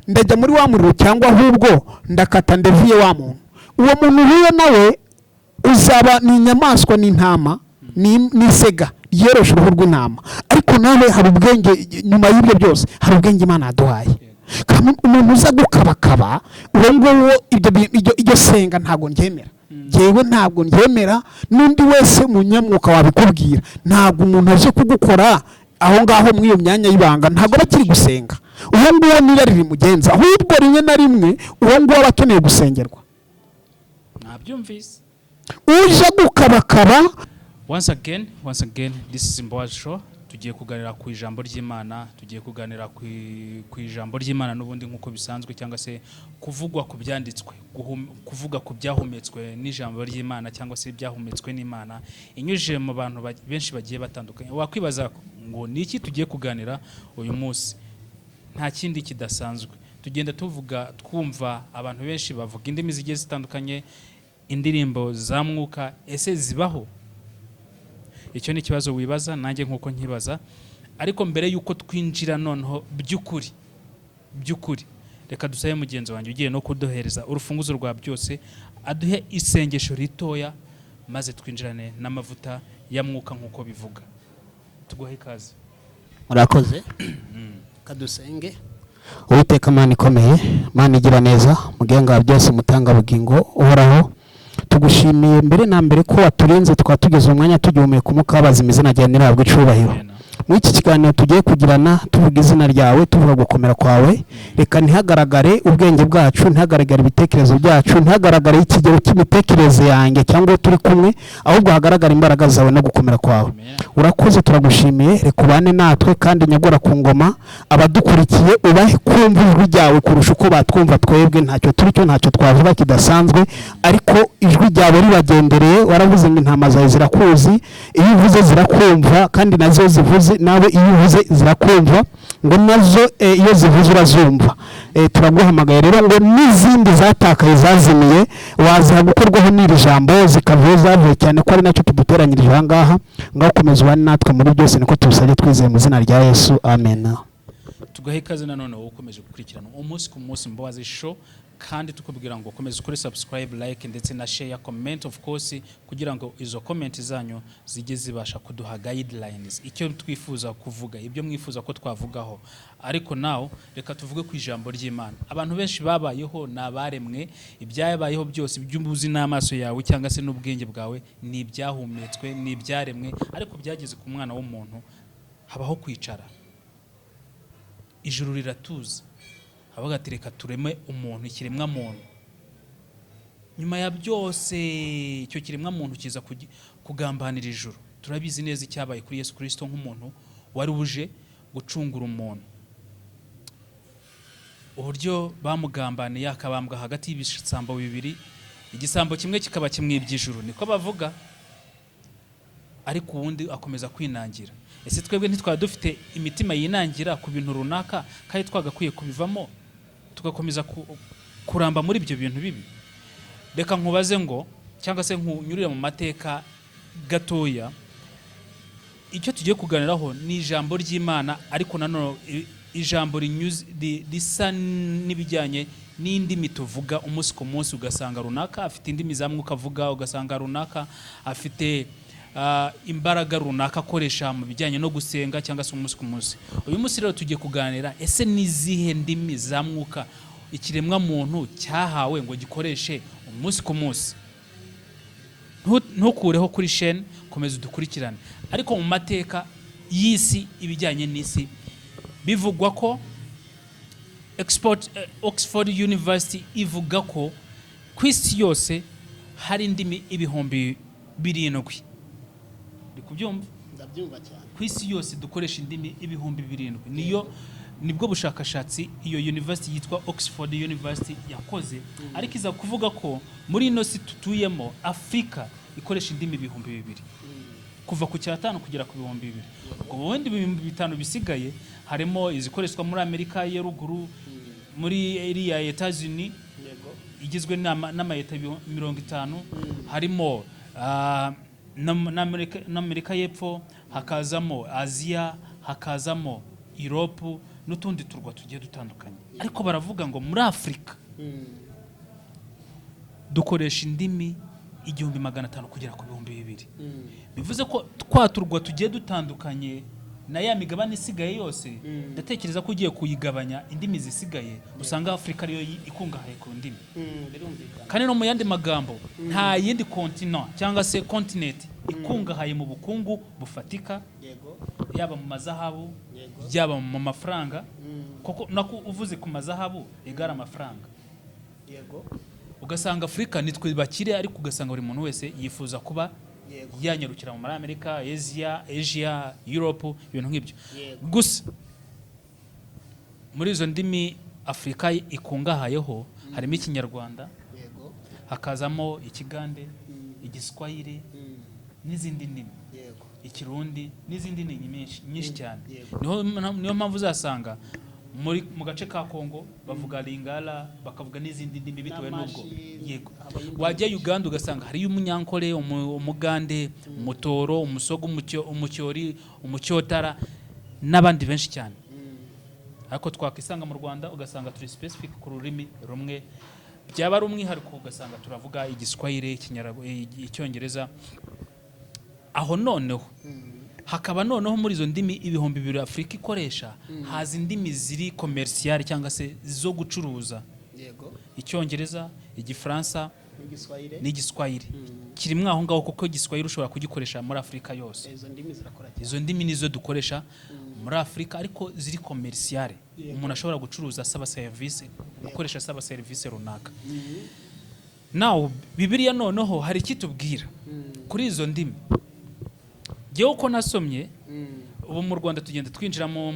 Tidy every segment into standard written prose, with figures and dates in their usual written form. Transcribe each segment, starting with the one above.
ndajya muri wa muriro cyangwa ahubwo ndakata ndeviye wa muntu. Uwo muntu uhuye nawe uzaba ni inyamaswa, n'intama, n'isega ryeroshe uruhu rw'intama. Ariko nawe hari ubwenge nyuma y'ibyo byose, hari ubwenge Imana yaduhaye. Umuntu uza gukabakaba uwo nguwo iryo senga ntabwo ndyemera. Jewe ntabwo ndyemera, n'undi wese munyamwuka wabikubwira. Ntabwo umuntu aje kugukora aho ngaho muri iyo myanya y'ibanga, ntabwo bakiri gusenga. Uwo nguwo niba riri mugenza, ahubwo rimwe na rimwe uwo nguwo aba akeneye gusengerwa. Nabyumvise. Uje gukabakaba. Once again, this is Mbowazi Show. Tugiye kuganira ku ijambo ry'Imana, tugiye kuganira ku ijambo ry'Imana n'ubundi nk'uko bisanzwe, cyangwa se kuvugwa ku byanditswe, kuvuga ku byahumetswe n'ijambo ry'Imana, cyangwa se byahumetswe n'Imana inyujije mu bantu benshi bagiye batandukanye. Wakwibaza ngo ni iki tugiye kuganira uyu munsi? Nta kindi kidasanzwe. Tugenda twumva abantu benshi bavuga indimi zigiye zitandukanye, indirimbo za mwuka. Ese zibaho? Icyo ni ikibazo wibaza, nanjye nk'uko nkibaza. Ariko mbere y'uko twinjira noneho by'ukuri, reka dusabe mugenzi wanjye ugiye no kuduhereza urufunguzo rwa byose, aduhe isengesho ritoya, maze twinjirane n'amavuta ya mwuka nk'uko bivuga. Tuguhe ikaze. Murakoze. Kadusenge. Uwiteka Mana ikomeye, Mana igira neza, mugenga wa byose, mutanga bugingo uhoraho, tugushimiye mbere na mbere ko waturinze twatugeze umwanya tugihumeka umwuka w'abazima. Izina ryawe nirabwe icubahiro. Muri iki kiganiro tugiye kugirana tuvuga izina ryawe, tuvuga gukomera kwawe. Reka ntihagaragare ubwenge bwacu, ntihagaragare ibitekerezo byacu, ntihagaragare ikigero cy'imitekerereze yanjye cyangwa turi kumwe, ahubwo hagaragara imbaraga zawe no gukomera kwawe. Urakoze, turagushimiye. Reka ubane natwe kandi nyagora ku ngoma, abadukurikiye ubahe kumva ijwi ryawe kurusha uko batwumva twebwe. Ntacyo turi cyo, ntacyo twavuga kidasanzwe, ariko ijwi ryawe ribagendereye. Waravuze ngo intama zawe zirakuzi, iyo uvuze zirakumva, kandi nazo zivuze nawe iyo uvuze zirakumva, ngo nazo iyo zivuze urazumva. Turaguhamagaye rero ngo n'izindi zatakaye zazimiye waza gukorwaho n'iri jambo zikavuye zavuye, cyane ko ari nacyo tuduteranyirije aha ngaha. Ngaho komeza ubane natwe muri byose, niko tubisabye twizeye mu izina rya Yesu, amen. Tugahe ikaze nanone wowe ukomeje gukurikirana umunsi ku munsi Mbowazi Show, kandi tukubwira ngo komeza ukore subscribe, like ndetse na share, comment of course, kugira ngo izo comment zanyu zijye zibasha kuduha guidelines, icyo twifuza kuvuga, ibyo mwifuza ko twavugaho. Ariko nawo reka tuvuge ku ijambo ry'Imana. Abantu benshi babayeho nabaremwe, ibyabayeho byose by'ubuzi n'amaso yawe cyangwa se n'ubwenge bwawe ni ibyahumetswe, ni ibyaremwe, ariko byageze ku mwana w'umuntu habaho kwicara. Ijuru riratuza, avuga ati reka tureme umuntu, ikiremwa muntu. Nyuma ya byose icyo kiremwa muntu kiza kugambanira ijuru. Turabizi neza icyabaye kuri Yesu Kristo nk'umuntu wari uje gucungura umuntu. Uburyo bamugambaniye, akabambwa hagati y'ibisambo bibiri, igisambo kimwe kikaba kimwibye ijuru, niko bavuga, ariko uwundi akomeza kwinangira. Ese twebwe ntitwaba dufite imitima yinangira ku bintu runaka, kandi twagakwiye kubivamo tugakomeza kuramba muri ibyo bintu bibi? Reka nkubaze ngo, cyangwa se nkunyurira mu mateka gatoya. Icyo tugiye kuganiraho ni ijambo ry'Imana, ariko nanone ijambo risa n'ibijyanye n'indimi tuvuga umunsi ku munsi. Ugasanga runaka afite indimi za mwuka avuga, ugasanga runaka afite imbaraga runaka akoresha mu bijyanye no gusenga cyangwa se umunsi ku munsi. Uyu munsi rero tugiye kuganira, ese nizihe ndimi za mwuka ikiremwa muntu cyahawe ngo gikoreshe umunsi ku munsi? Ntukureho kuri chaîne, komeza udukurikirane. Ariko mu mateka y'isi, ibijyanye n'isi, bivugwa ko Oxford University ivuga ko ku isi yose hari indimi 7,000. Kubyumva? Ndabyumva cyane. Ku isi yose dukoresha indimi 7,000. Nibwo bushakashatsi iyo university yitwa Oxford University yakoze. Ariko iza kuvuga ko muri ino si tutuyemo, Afrika ikoresha indimi 2,000, kuva ku 5 kugera ku 2,000. Ubwo wenda 5,000 bisigaye harimo izikoreshwa muri Amerika ya ruguru, muri area ya Etats-Unis igizwe n'amayeta 50, harimo n'Amerika y'Epfo, hakazamo Asia, hakazamo Europe n'utundi turwa tugiye dutandukanye, ariko baravuga ngo muri Afurika dukoresha indimi 1500 kugera ku 2000. Bivuze ko twaturwa tugiye dutandukanye na ya migabane isigaye yose. Ndatekereza ko ugiye kuyigabanya indimi zisigaye usanga Afurika ariyo ikungahaye ku ndimi. Kandi no mu yandi magambo nta yindi continent cyangwa se continent ikungahaye mu bukungu bufatika, yaba mu mazahabu, yaba mu mafaranga, koko nako uvuze ku mazahabu egara amafaranga. Ugasanga Afurika nitwe bakire, ariko ugasanga buri muntu wese yifuza kuba yanyarukira mu Amerika, Asia, Europe, ibintu nk'ibyo. Gusa muri izo ndimi Afurika ikungahayeho harimo Ikinyarwanda, hakazamo Ikigande, Igiswahili n'izindi ndimi, Ikirundi n'izindi ndimi nyinshi cyane. Niyo mpamvu uzasanga mu gace ka Kongo bavuga Lingala, bakavuga n'izindi ndimi bitewe n'ubwo. Yego, wajya Uganda ugasanga hari umunyankole, umugande, umutoro, umusogo, umucyori, umucyotara n'abandi benshi cyane. Ariko twakisanga mu Rwanda ugasanga turi specific ku rurimi rumwe, byaba ari umwihariko ugasanga turavuga Igiswahili, Icyongereza. Aho noneho hakaba noneho muri izo ndimi 2000 Afurika ikoresha haza indimi ziri commercial cyangwa se zo gucuruza. Icyongereza, Igifaransa n'Igiswahili kirimwe aho ngaho, kuko Igiswahili ushobora kugikoresha muri Afurika yose. Izo ndimi nizo dukoresha muri Afurika, ariko ziri commercial. Umuntu ashobora gucuruza asaba service, gukoresha asaba service runaka. Now Bibiliya noneho hari kitubwira kuri izo ndimi. Jewe uko nasomye ubu mu Rwanda tugenda twinjira mu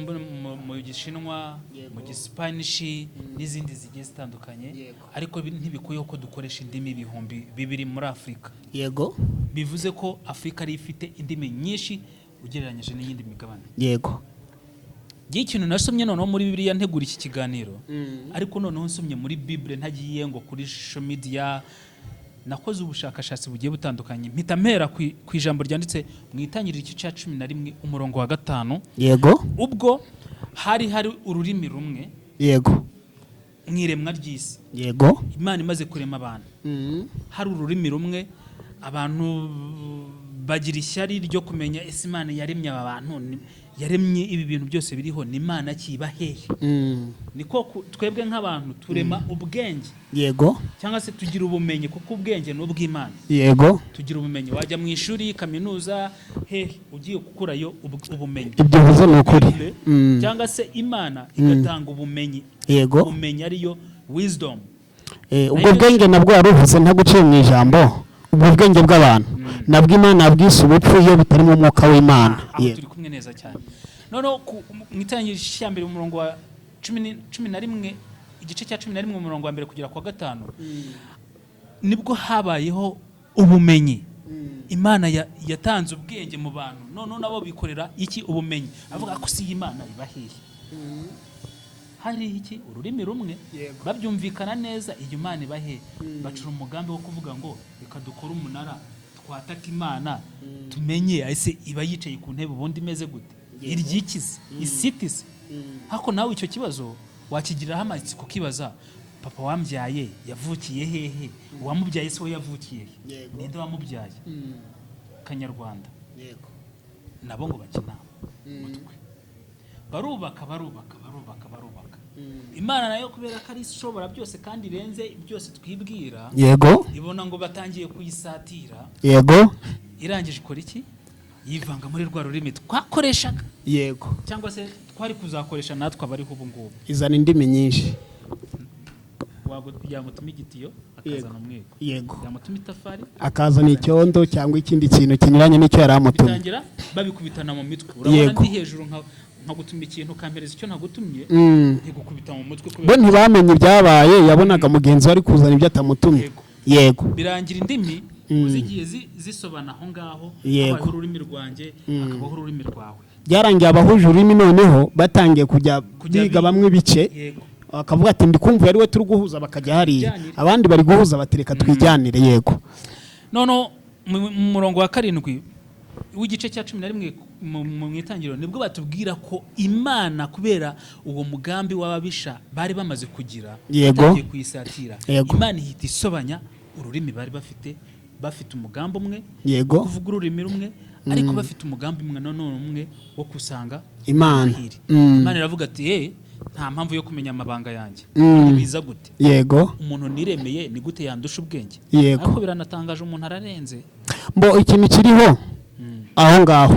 Gishinwa, mu Gispanish n'izindi zigiye zitandukanye, ariko ntibikuyeho ko dukoresha indimi 2000 muri Afurika. Yego, bivuze ko Afurika ari ifite indimi nyinshi ugereranyije n'iyindi migabane. Yego, ikintu nasomye noneho muri Bibiliya ntegura iki kiganiro, ariko noneho nsomye muri Bible ntagiye ngo kuri social media, nakoze ubushakashatsi bugiye butandukanye, mpita mpera ku ijambo ryanditse mu Itangiriro igice cya 11 umurongo wa 5. Yego, ubwo hari ururimi rumwe. Yego, mwiremwa ry'isi. Yego, Imana imaze kurema abantu, hari ururimi rumwe, abantu bagira ishyari ryo kumenya ese Imana yaremye aba bantu, yaremye ibi bintu byose biriho, ni Imana kibahehe. Niko twebwe nk'abantu turema ubwenge. Yego, cyangwa se tugira ubumenyi, kuko ubwenge n'ubw'Imana. Yego, tugira ubumenyi, wajya mu ishuri, kaminuza, ugiye gukurayo ubumenyi. Ibyo bivuze ni ukuri. Cyangwa se Imana igatanga ubumenyi. Yego, ubumenyi ariyo wisdom. Ubwo bwenge nabwo waruvuze ntaguciye mu ijambo, ubwo bwenge bw'abantu nabwo Imana yabwise ubupfu iyo bitari mu mwuka w'Imana. Turi kumwe neza cyane. Noneho mu Itangiriro cya mbere umurongo wa 11 igice cya 11 umurongo wa mbere kugera kwa 5 nibwo habayeho ubumenyi. Imana yatanze ubwenge mu bantu, none nabo bikorera iki? Ubumenyi. Avuga ko si Imana ibahehe. Hari iki? Ururimi rumwe, babyumvikana neza, iyo Imana ibahehe. Bacura umugambi wo kuvuga ngo reka dukore umunara twataka Imana, tumenye ese iba yicaye ku ntebe ubundi imeze gute, iryikize, isitize. Hako nawe icyo kibazo wakigiriraho amatsiko kukibaza, papa wambyaye yavukiye hehe, uwamubyaye se we yavukiye he, ninde wamubyaye? Kanyarwanda. Yego, nabo ngo bakina mutwe, barubaka. Imana nayo kubera ko ari ishobora byose kandi irenze byose twibwira. Yego, ibona ngo batangiye kuyisatira. Yego, irangije ikora iki? Yivanga muri rwa rurimi twakoreshaga. Yego, cyangwa se twari kuzakoresha natwe abariho ubu ngubu. Izana indimi nyinshi. Yamutuma igitiyo akazana umwego. Yego, yamutuma itafari akazana icyondo cyangwa ikindi kintu kinyuranye n'icyo yari amutumye. Bitangira babikubitana mu mitwe. Urabona ndi hejuru nkagutuma ikintu kampereza icyo nagutumye, ntigukubita mu mutwe. Bo ntibamenye ibyabaye, yabonaga mugenzi wari kuzana ibyo atamutumye. Yego, birangira indimi zigiye zisobana aho ngaho, abaho ururimi rwanjye akabaho ururimi rwawe. Byarangiye abahuje ururimi noneho batangiye kujya biga bamwe bice, akavuga ati ndikumva yari we turi guhuza, bakajya hariya, abandi bari guhuza batereka twijyanire. Yego, nono mu murongo wa 7 w'igice cya 11 mu itangiriro nibwo batubwira ko Imana kubera uwo mugambi w'ababisha bari bamaze kugira batangiye kuyisatira. Imana ihita isobanya ururimi bari bafite umugambi umwe kuvuga ururimi rumwe, ariko bafite umugambi umwe nanone umwe wo kusanga Imana. Imana iravuga ati nta mpamvu yo kumenya amabanga yanjye. Biza gute? Umuntu niremeye ni gute yandusha ubwenge? Ariko biranatangaje, umuntu ararenze. Mbo ikintu kiriho aho ngaho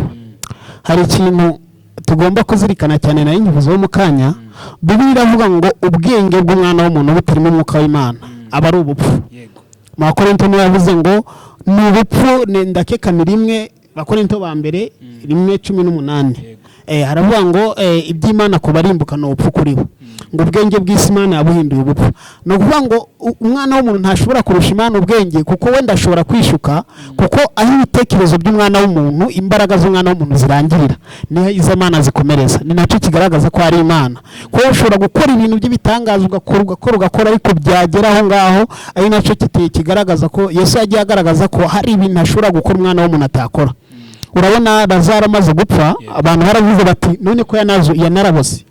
hari ikintu tugomba kuzirikana cyane na inyivuzo wo mukanya. Bibiliya iravuga ngo ubwenge bw'umwana w'umuntu butarimo umwuka w'Imana aba ari ubupfu. Makorinto niyo yavuze ngo ni ubupfu, ndakeka ni rimwe Bakorinto ba mbere 1:18. Haravuga ngo iby'Imana kubarimbuka no upfu kuri bo, ngo ubwenge bw'isi Imana yabuhinduye ubupfu. No kuvuga ngo umwana w'umuntu ntashobora kurusha Imana ubwenge, kuko wenda ashobora kwishuka, kuko aho ibitekerezo by'umwana w'umuntu, imbaraga z'umwana w'umuntu zirangirira, niho izo Imana zikomereza. Ni nacyo kigaragaza ko ari Imana, ko ushobora gukora ibintu by'ibitangaza ugakora ariko byagera aho ngaho, ari nacyo kigaragaza ko Yesu yagiye agaragaza ko hari ibintu ashobora gukora umwana w'umuntu atakora. Urabona Lazaro amaze gupfa, abantu baravuze bati none ko yanaraboze,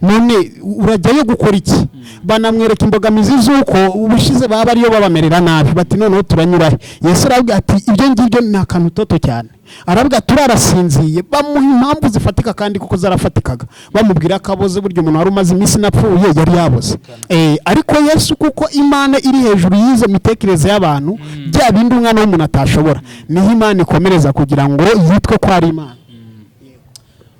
none urajyayo gukora iki? Banamwereka imbogamizi z'uko ubushize baba ariyo babamerera nabi, bati noneho turanyurahe. Yesu aravuga ati ibyo ngibyo ni akantu toto cyane. Aravuga turarasinziye, bamuha impamvu zifatika kandi kuko zarafatikaga. Bamubwira akaboze, buryo umuntu wari umaze iminsi napfuye yari yaboze. Ariko Yesu kuko Imana iri hejuru y'izo mitekerereze y'abantu, bya bindi umwana w'umuntu atashobora, niho Imana ikomereza kugira ngo yitwe ko ari Imana.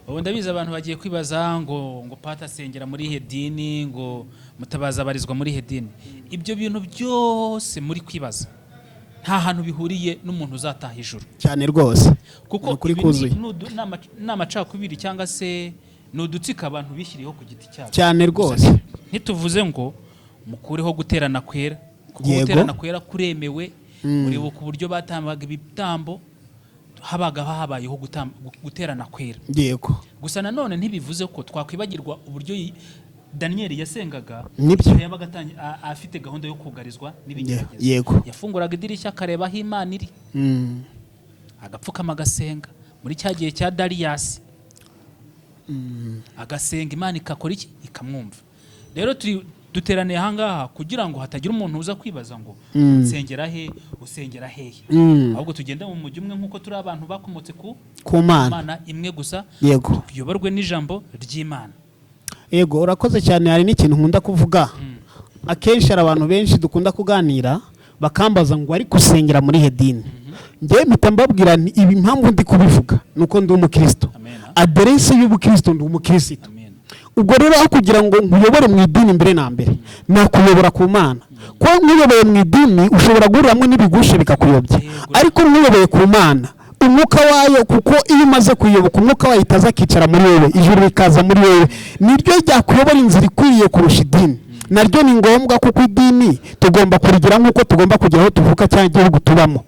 Ubu ndabizi abantu bagiye kwibaza ngo Pata asengera muri hedini, ngo Mutabazi abarizwa muri hedini. Ibyo bintu byose muri kwibaza nta hantu bihuriye n'umuntu uzataha ijuru cyane rwose, kuko n'amacakubiri cyangwa se n'udutsika abantu bishyiriyeho ku giti cyabo cyane rwose. Ntituvuze ngo mukureho guterana kwera, kuko guterana kwera kuremewe. Uribuka uburyo batambaga ibitambo, habayeho guterana kwera. Gusa nanone ntibivuze ko twakwibagirwa uburyo Daniel yasengaga, yabaga afite gahunda yo kugarizwa n'ibigeragezo. Yafunguraga idirishya akareba aho Imana iri, agapfukama agasenga. Muri cya gihe cya Dariyasi agasenga, Imana ikakora iki? Ikamwumva. Rero duteraniye ahangaha kugira ngo hatagira umuntu uza kwibaza ngo nsengera he, usengera hehe. Ahubwo tugenda mu mujyi umwe nk'uko turi abantu bakomotse ku Mana imwe gusa, tuyoborwe n'ijambo ry'Imana. Urakoze cyane. Hari n'ikintu nkunda kuvuga, akenshi hari abantu benshi dukunda kuganira bakambaza ngo ari gusengera muri hedini. Njye mpita mbabwira ibi impamvu ndi kubivuga nuko ndi umukristo, aderesi y'ubukristo ndi umukristo. Ubwo rero aho kugira ngo nkuyobore mu idini mbere na mbere, nakuyobora ku Mana. Ko nkuyobeye mu idini ushobora guhuriramo n'ibigushe bikakuyobya, ariko nkuyobeye ku Mana umwuka wayo, kuko iyo umaze kuyoboka umwuka wayo itaza kicara muri wewe, ijuru rikaza muri wewe, niryo ryakuyobora inzira ikwiriye kurusha idini. Naryo ni ngombwa, kuko idini tugomba kurigira nk'uko tugomba kugira aho tuvuka cyangwa igihugu tubamo.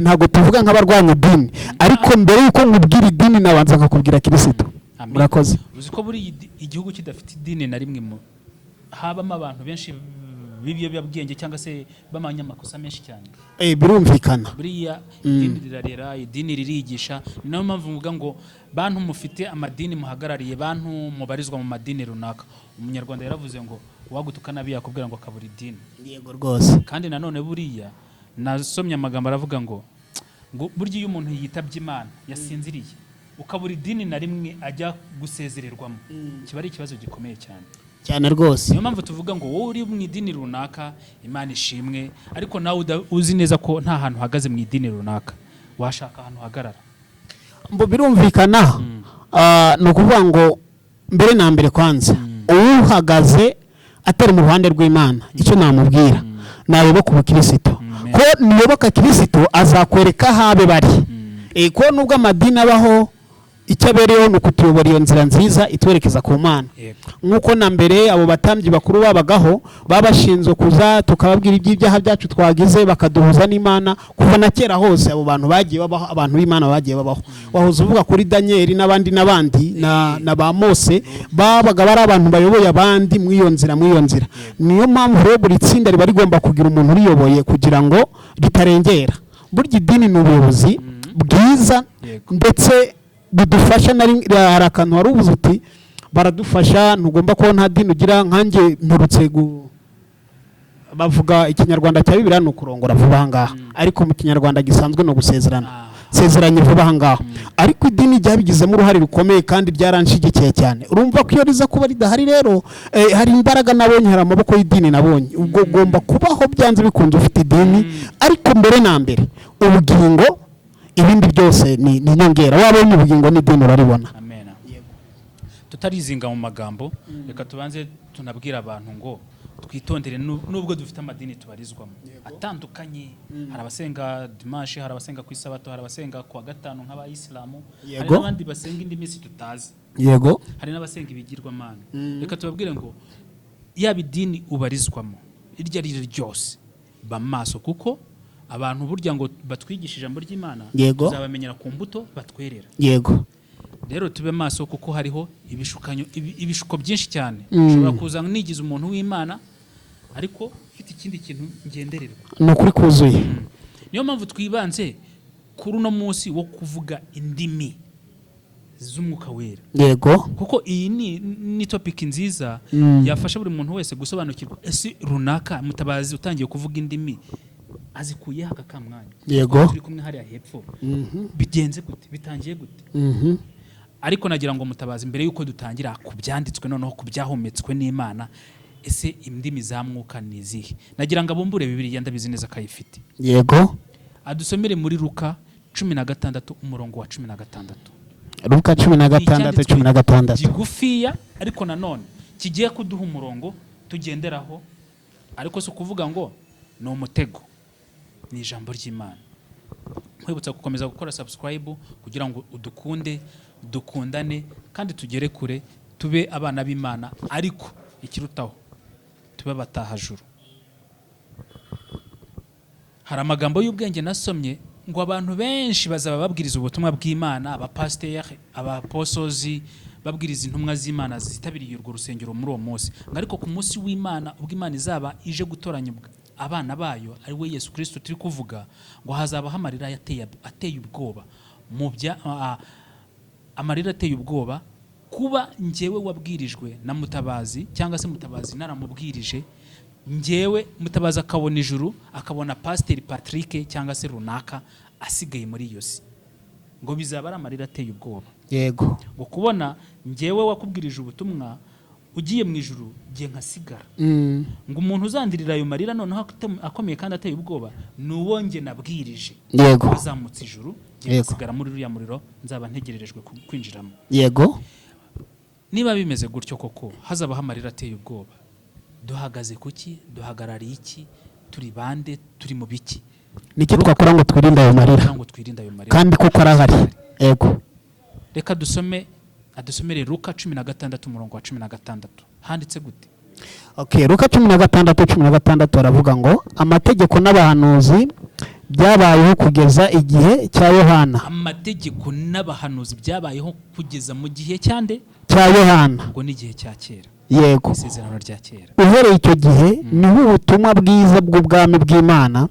Ntabwo tuvuga nk'abarwanya idini, ariko mbere y'uko nkubwira idini nabanza nkakubwira Kristo. Murakoze. Uzi ko buri igihugu kidafite idini na rimwe habamo abantu benshi b'ibiyobyabwenge cyangwa se b'amanyamakosa menshi cyane. Birumvikana. Buriya idini rirarera, idini ririgisha. Ni nayo mpamvu mvuga ngo bantu mufite amadini muhagarariye, bantu mubarizwa mu madini runaka. Umunyarwanda yaravuze ngo uwagutuka nabi yakubwira ngo akabura idini. Yego rwose. Kandi nanone buriya nasomye amagambo aravuga ngo burya iyo umuntu yitabye Imana yasinziriye, ukabura idini na rimwe ajya gusezererwamo, kiba ari ikibazo gikomeye cyane rwose. Niyo mpamvu tuvuga ngo wowe uri mu idini runaka, Imana ishimwe, ariko nawe uzi neza ko nta hantu uhagaze mu idini runaka, washaka ahantu uhagarara. Mbo birumvikana. Ni ukuvuga ngo mbere na mbere kwanza uhagaze atari mu ruhande rw'Imana, icyo namubwira nayoboka ubukristo, ko niyoboka Kristo azakwereka habe bari. Ko nubwo amadini abaho, icyo abereyeho ni ukutuyobora iyo nzira nziza itwerekeza ku Mana. Nk'uko na mbere abo batambyi bakuru babagaho, babashinzwe kuza tukababwira iby'ibyaha byacu twagize, bakaduhuza n'Imana. Kuva na kera hose abo bantu bagiye babaho, abantu b'Imana bagiye babaho. Wahoze uvuga kuri Daniel n'abandi na ba Mose, babaga bari abantu bayoboye abandi mu iyo nzira. Niyo mpamvu rero buri tsinda riba rigomba kugira umuntu uriyoboye kugira ngo ritarengera. Burya idini ni ubuyobozi, bwiza Yego. ndetse budufasha. Hari akantu wari ubuze uti baradufasha, ntugomba kuba nta dini ugira. nkanjye nturutse bavuga ikinyarwanda cya Bibiliya ni ukurongora vuba aha ngaha, ariko mu kinyarwanda gisanzwe ni ugusezerana, sezeranye vuba aha ngaha. Ariko idini ryabigizemo uruhare rukomeye kandi ryaranshigikiye cyane. Urumva ko iyo riza kuba ridahari rero, hari imbaraga nabonye, hari amaboko y'idini nabonye. Ubwo ugomba kubaho byanze bikunze ufite idini, ariko mbere na mbere ubugingo, ibindi byose ni inyongera. Wabonye ubugingo n'idini uraribona. Amen. Tutarizinga mu magambo, reka tubanze tunabwira abantu ngo twitondere, nubwo dufite amadini tubarizwamo atandukanye. Hari abasenga dimanche, hari abasenga ku isabato, hari abasenga ku wa gatanu nk'abayisilamu, hari n'abandi basenga indi minsi tutazi. Yego. Hari n'abasenga ibigirwamana. Reka tubabwire ngo yaba idini ubarizwamo iryo ari ryo ryose, ba maso, kuko abantu burya ngo batwigisha ijambo ry'Imana, tuzabamenyera ku mbuto batwerera. Yego. Rero tube maso, kuko hariho ibishuko byinshi cyane. Ushobora kuza nigize umuntu w'Imana ariko ufite ikindi kintu ngendererwa. Ni ukuri kuzuye. Niyo mpamvu twibanze kuri uno munsi wo kuvuga indimi z'umwuka wera. Yego. Kuko iyi ni topic nziza yafasha buri muntu wese gusobanukirwa ese runaka Mutabazi utangiye kuvuga indimi azikuye aka kamwanya. Yego. Turi kumwe hariya hepfo. Bigenze gute? Bitangiye gute? Ariko nagira ngo Mutabazi, mbere yuko dutangira ku byanditswe noneho ku byahumetswe n'Imana, ese indimi za mwuka ni izihe? Nagira ngo abumbure Bibiliya, ndabizi neza kayifite. Yego. Adusomere muri Luka 16 umurongo wa 16. Luka 16:16. Gigufiya ariko nanone kigiye kuduha umurongo tugenderaho, ariko si ukuvuga ngo ni umutego. Ni ijambo ry'Imana. Nkwibutsa gukomeza gukora subscribe kugira ngo udukunde, dukundane kandi tugere kure, tube abana b'Imana, ariko ikirutaho tube batahajuru. Hari amagambo y'ubwenge nasomye ngo abantu benshi bazaba babwiriza ubutumwa bw'Imana, abapasiteri, abaposozi, babwiriza intumwa z'Imana zitabiriye urwo rusengero muri uwo munsi. Ariko ku munsi w'Imana, ubwo Imana izaba ije gutoranya abana bayo, ari we Yesu Kristo turi kuvuga, ngo hazaba hamarira ateye ubwoba, amarira ateye ubwoba, kuba njyewe wabwirijwe na Mutabazi, cyangwa se Mutabazi naramubwirije, njyewe Mutabazi akabona ijuru, akabona Pasiteri Patrick cyangwa se runaka asigaye muri iyo si, ngo bizaba ari amarira ateye ubwoba. Yego. Ngo kubona njyewe wakubwirije ubutumwa ugiye mu ijuru, giye nkasigara. Ngo umuntu uzandirira ayo marira noneho akomeye kandi ateye ubwoba, nuwo nge nabwirije. Yego. Azamutse ijuru, giye nkasigara muri uriya muriro nzaba ntegererejwe kwinjiramo. Yego. Niba bimeze gutyo koko, hazaba amarira ateye ubwoba, duhagaze kuki? Duhagarariye iki? Turi bande? Turi mu biki? Niki twakora ngo twirinde ayo marira? Kandi kuko arahari. Yego. Reka adusomere Luka 16 umurongo wa 16. Handitse gute? Okay, Luka 16:16 aravuga ngo amategeko n'abahanuzi byabayeho kugeza igihe cya Yohana. Amategeko n'abahanuzi byabayeho kugeza mu gihe cyande cya Yohana. Ngo ni igihe cya kera. Yego. Isezerano rya kera. Uhereye icyo gihe niho ubutumwa bwiza bw'ubwami bw'Imana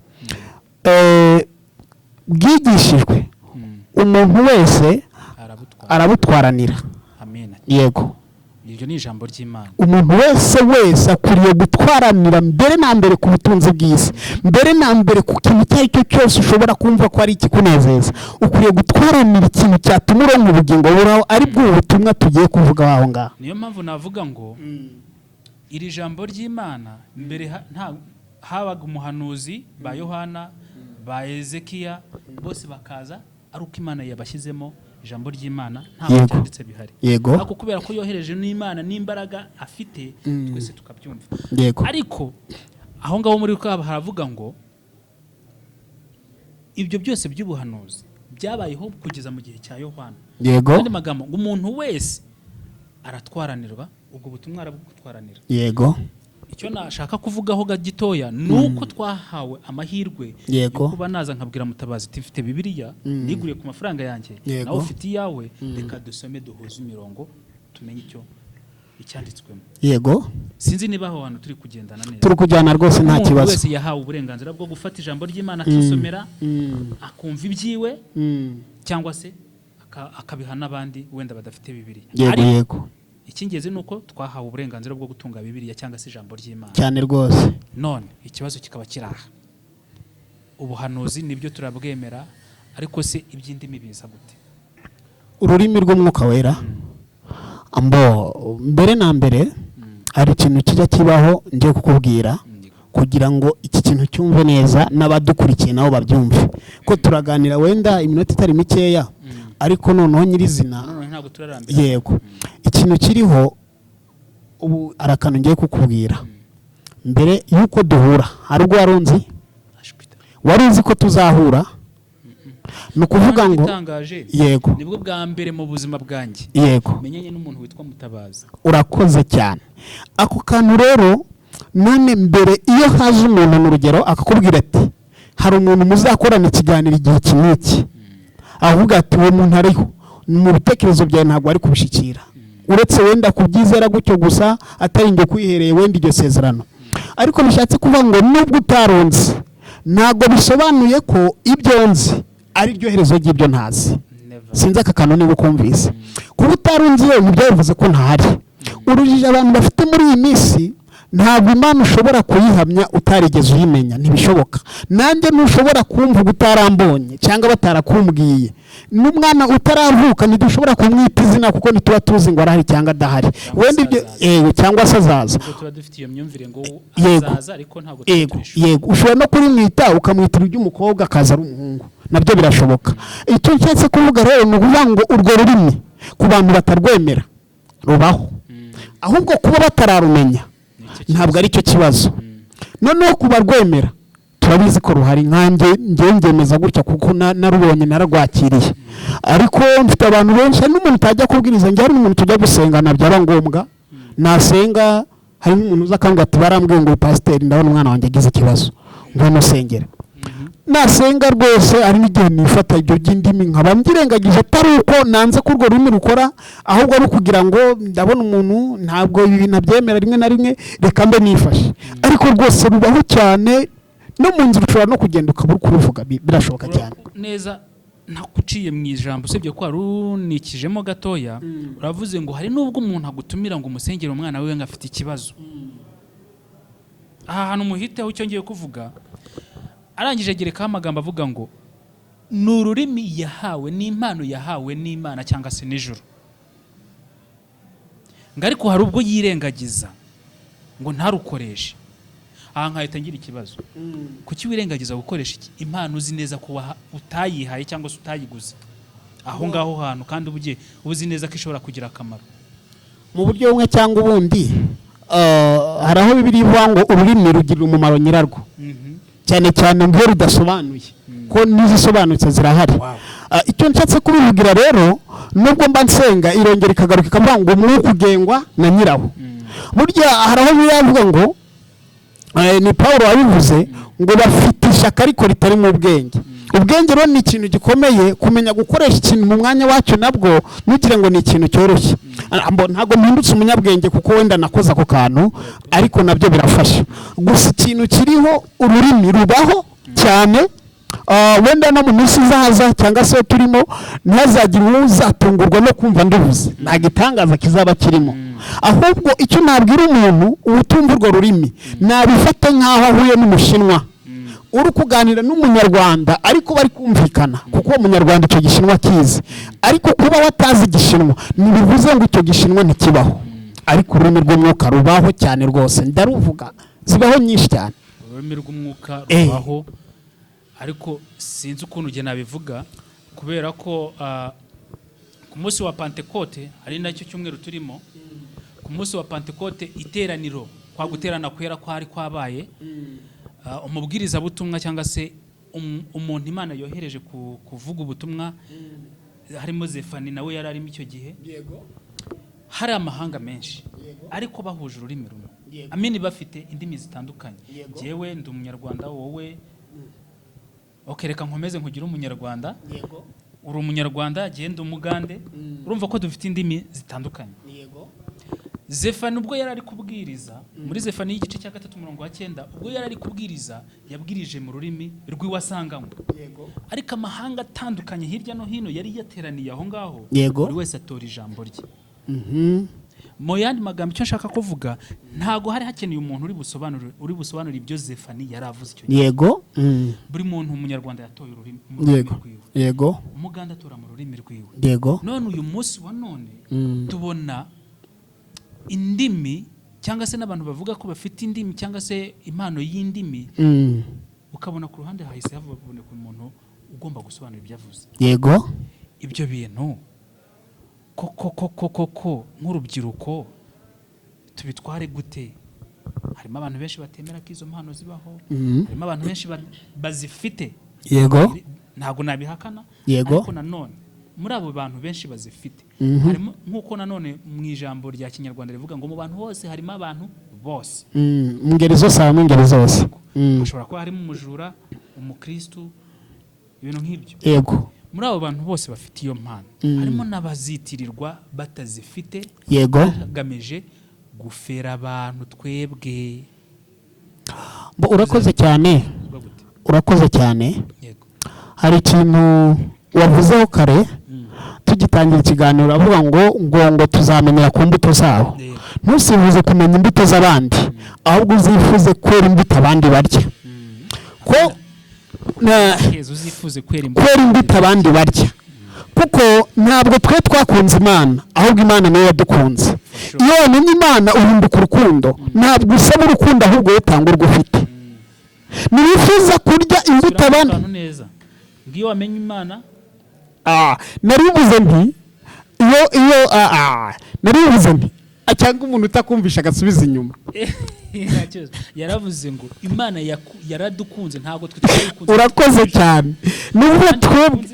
bwigishijwe. Umuntu wese arabutwaranira. Amen. Yego. Iryo ni ijambo ry'Imana. Umuntu wese akwiriye gutwaranira mbere na mbere ku butunzi bw'isi, mbere na mbere ku kintu icyo ari cyo cyose ushobora kumva ko ari ikikunezeza. Ukwiriye gutwaranira ikintu cyatuma uronka ubugingo buraho, ari bwo butumwa tugiye kuvuga aho ngaho. Niyo mpamvu navuga ngo iri jambo ry'Imana mbere habaga umuhanuzi ba Yohana, ba Ezekiya, bose bakaza ari uko Imana yabashyizemo ijambo ry'Imana, nta cyanditse bihari. Yego. Ariko kubera ko yohereje n'Imana n'imbaraga afite, twese tukabyumva. Yego. Ariko aho ngaho muri ko haravuga ngo ibyo byose by'ubuhanuzi byabayeho kugeza mu gihe cya Yohana. Yego. Kandi magambo ngo umuntu wese aratwaranirwa, ubwo butumwa arabutwaranira. Yego. Icyo nashaka kuvugaho gitoya nuko twahawe amahirwe yo kuba naza nkabwira Mutabazi tifite Bibiliya, niguriye ku mafaranga yanjye, nawe ufite iyawe, reka dusome duhuze imirongo tumenye icyanditswemo. Yego. Sinzi niba aho hantu turi kugendana neza. Turi kujyana rwose nta kibazo. Umuntu wese yahawe uburenganzira bwo gufata ijambo ry'Imana akisomera, akumva ibyiwe, cyangwa se akabiha n'abandi wenda badafite Bibiliya. Yego. Ikingeze nuko twahawe uburenganzira bwo gutunga Bibiliya cyangwa se ijambo ry'Imana. Cyane rwose. None ikibazo kikaba kiraha. Ubuhanuzi nibyo turabwemera, ariko se iby'indimi biza gute? Ururimi rw'Umwuka Wera mbere na mbere hari ikintu kijya kibaho ngiye kukubwira kugira ngo iki kintu cyumve neza n'abadukurikiye nabo babyumve ko turaganira wenda iminota itari mikeya, ariko noneho nyirizina yego ikintu kiriho ubu arakantu ngiye kukubwira. Mbere yuko duhura hari ubwo wari uzi ko tuzahura, ni ukuvuga ngo yego nibwo bwa mbere mu buzima bwanjye yego menyanye n'umuntu witwa Mutabazi. Urakoze cyane. Ako kantu rero none mbere iyo haje umuntu mu rugero akakubwira ati hari umuntu muzakorana ikiganiro igihe kiniki, avuga ati uwo muntu ariho, mu bitekerezo byawe ntabwo ari kubishikira, uretse wenda kubyizera gutyo gusa atari njye kwihereye wenda iryo sezerano. Ariko bishatse kuvuga ngo nubwo utaronze ntabwo bisobanuye ko ibyo nzi ari ryo herezo ry'ibyo ntazi. Sinzi aka kantu niba ukumvise. Kuba utarunzi yewe nibyo bivuze ko ntahari. Urujije abantu bafite muri iyi minsi ntabwo Imana ushobora kuyihamya utarigeze uyimenya, ntibishoboka. Nanjye ntushobora kumva utarambonye cyangwa batarakumbwiye. N'umwana utaravuka ntidushobora kumwita izina kuko ntituba tuzi ngo arahari cyangwa adahari. Wenda ibyo cyangwa se azaza. Tuba dufite iyo myumvire ngo azaza ariko ntabwo yego ushobora no kurimwita ukamwitira iby'umukobwa akaza ari umuhungu, nabyo birashoboka. Icyo nshatse kuvuga rero ni ukuvuga ngo urwo rurimi ku bantu batarwemera rubaho, ahubwo kuba batararumenya ntabwo ari cyo kibazo. Noneho kuba rwemera turabizi ko ruhari, nkanjye ngemeza gutya kuko narubonye naragwakiriye. Ariko mfite abantu benshi, n'umuntu utajya kubwiriza, njye hari n'umuntu tujya gusengana byaba ngombwa nasenga, hari n'umuntu uza akambwira ati barambwiye ngo pasiteri ndabona umwana wanjye agize ikibazo ngo nusengere. Nasenga rwose ari n'igihe nifata ibyo by'indimi nkaba mbirengagije, atari uko nanze ko urwo rurimi rukora, ahubwo ari ukugira ngo ndabona umuntu ntabwo ibi bintu abyemera rimwe na rimwe, reka mbe nifashe. Ariko rwose rubaho cyane, no mu nzira ushobora no kugenda ukaba uri kuruvuga, birashoboka cyane neza. Nakuciye mu ijambo usibye ko warunikijemo gatoya, uravuze ngo hari n'ubwo umuntu agutumira ngo umusengere umwana we ngo afite ikibazo. Aha hantu muhiteho icyo ngiye kuvuga, arangije agerekaho amagambo avuga ngo ni ururimi yahawe n'impano yahawe n'Imana cyangwa se n'ijuru, ngo ariko hari ubwo yirengagiza ngo ntarukoreshe. Aha nkahita ngira ikibazo, kuki wirengagiza gukoresha impano uzi neza ko utayihaye cyangwa se utayiguze aho ngaho hantu, kandi ubuzi neza ko ishobora kugira akamaro mu buryo bumwe cyangwa ubundi? Hari aho Bibiliya ivuga ngo ururimi rugirira umumaro nyirarwo, cyane cyane ngo rudasobanuye, ko n'izisobanutse zirahari. Icyo nshatse kubivugira rero, nubwo mba nsenga irongera ikagaruka ikavuga ngo umwuka ugengwa na nyirawo. Burya hari aho bivuga ngo ni Pawulo wabivuze ngo bafite ishyaka ariko ritari mu bwenge. Ubwenge rero ni ikintu gikomeye, kumenya gukoresha ikintu mu mwanya wacyo nabwo ntugire ngo ni ikintu cyoroshye. Ntabwo mpindutse umunyabwenge kuko wenda nakoze ako kantu, ariko nabyo birafasha. Gusa ikintu kiriho, ururimi rubaho cyane, wenda no mu minsi izaza cyangwa se turimo ntihazagire uwo uzatungurwa no kumva nduvuze, nta gitangaza kizaba kirimo. Ahubwo icyo nabwira umuntu utumva urwo rurimi, nabifata nk'aho ahuye n'umushinwa uri kuganira n'umunyarwanda ariko bari kumvikana, kuko uwo munyarwanda icyo gishinwa kizi. Ariko kuba watazi igishinwa ntibivuze ngo icyo gishinwa ntikibaho. Ariko ururimi rw'umwuka rubaho cyane rwose, ndaruvuga, zibaho nyinshi cyane. Ururimi rw'umwuka rubaho, ariko sinzi ukuntu ugena nabivuga, kubera ko ku munsi wa Pentecote ari nacyo cyumweru turimo. Ku munsi wa Pentecote iteraniro kwa guterana kwera kwari kwabaye, umubwiriza butumwa cyangwa se umuntu Imana yohereje kuvuga ubutumwa, harimo Zefani nawe yari arimo icyo gihe. Hari amahanga menshi ariko bahuje ururimi rumwe, amini bafite indimi zitandukanye. Jewe ndi umunyarwanda, wowe reka nkomeze nkugira umunyarwanda, uri umunyarwanda, genda umugande, urumva ko dufite indimi zitandukanye. Zefani ubwo yari ari kubwiriza muri Zefani y'igice cya 3:9 ubwo yari ari kubwiriza yabwirije mu rurimi rw'iwasangamo. Ariko amahanga atandukanye hirya no hino yari yateraniye aho ngaho, buri wese atora ijambo rye. Mu yandi magambo icyo nshaka kuvuga, ntago hari hakeneye umuntu uri busobanura ibyo Zefani yari avuze icyo gihe. Buri muntu umunyarwanda yatoye ururimi mu rurimi rwiwe. Umuganda atora mu rurimi rwiwe. None uyu munsi wa none tubona indimi cyangwa se n'abantu bavuga ko bafite indimi cyangwa se impano y'indimi, ukabona ku ruhande hahise haboneka umuntu ugomba gusobanura ibyo avuze. Ibyo bintu koko nk'urubyiruko tubitware gute? Harimo abantu benshi batemera ko izo mpano zibaho, harimo abantu benshi bazifite, ntabwo nabihakana, ariko nanone muri abo bantu benshi bazifite harimo, nk'uko nanone mu ijambo rya Kinyarwanda rivuga ngo mu bantu bose harimo abantu bose, mu ngeri zose, harimo ingeri zose. Hashobora kuba harimo umujura, umukristu, ibintu nk'ibyo. Muri abo bantu bose bafite iyo mpano harimo n'abazitirirwa batazifite, bagamije gufera abantu twebwe. Urakoze cyane. Hari ikintu wavuzeho kare tugitangira ikiganiro, avuga ngo tuzamenyera ku mbuto zabo. Ntusifuze kumenya imbuto z'abandi, ahubwo uzifuze kwera imbuto abandi barya. Kwera imbuto abandi barya, kuko ntabwo twe twakunze Imana, ahubwo Imana niyo yadukunze. Iyo wamenye Imana uhinduka urukundo, ntabwo usaba urukundo, ahubwo utanga urwo ufite. Ntiwifuza kurya imbuto abandi. Ngiyo wamenye Imana, naribuze nti cyangwa umuntu utakumvisha agasubiza inyuma. Yaravuze ngo Imana yaradukunze, ntabwo twitwa. Urakoze cyane. Nubwo twebwe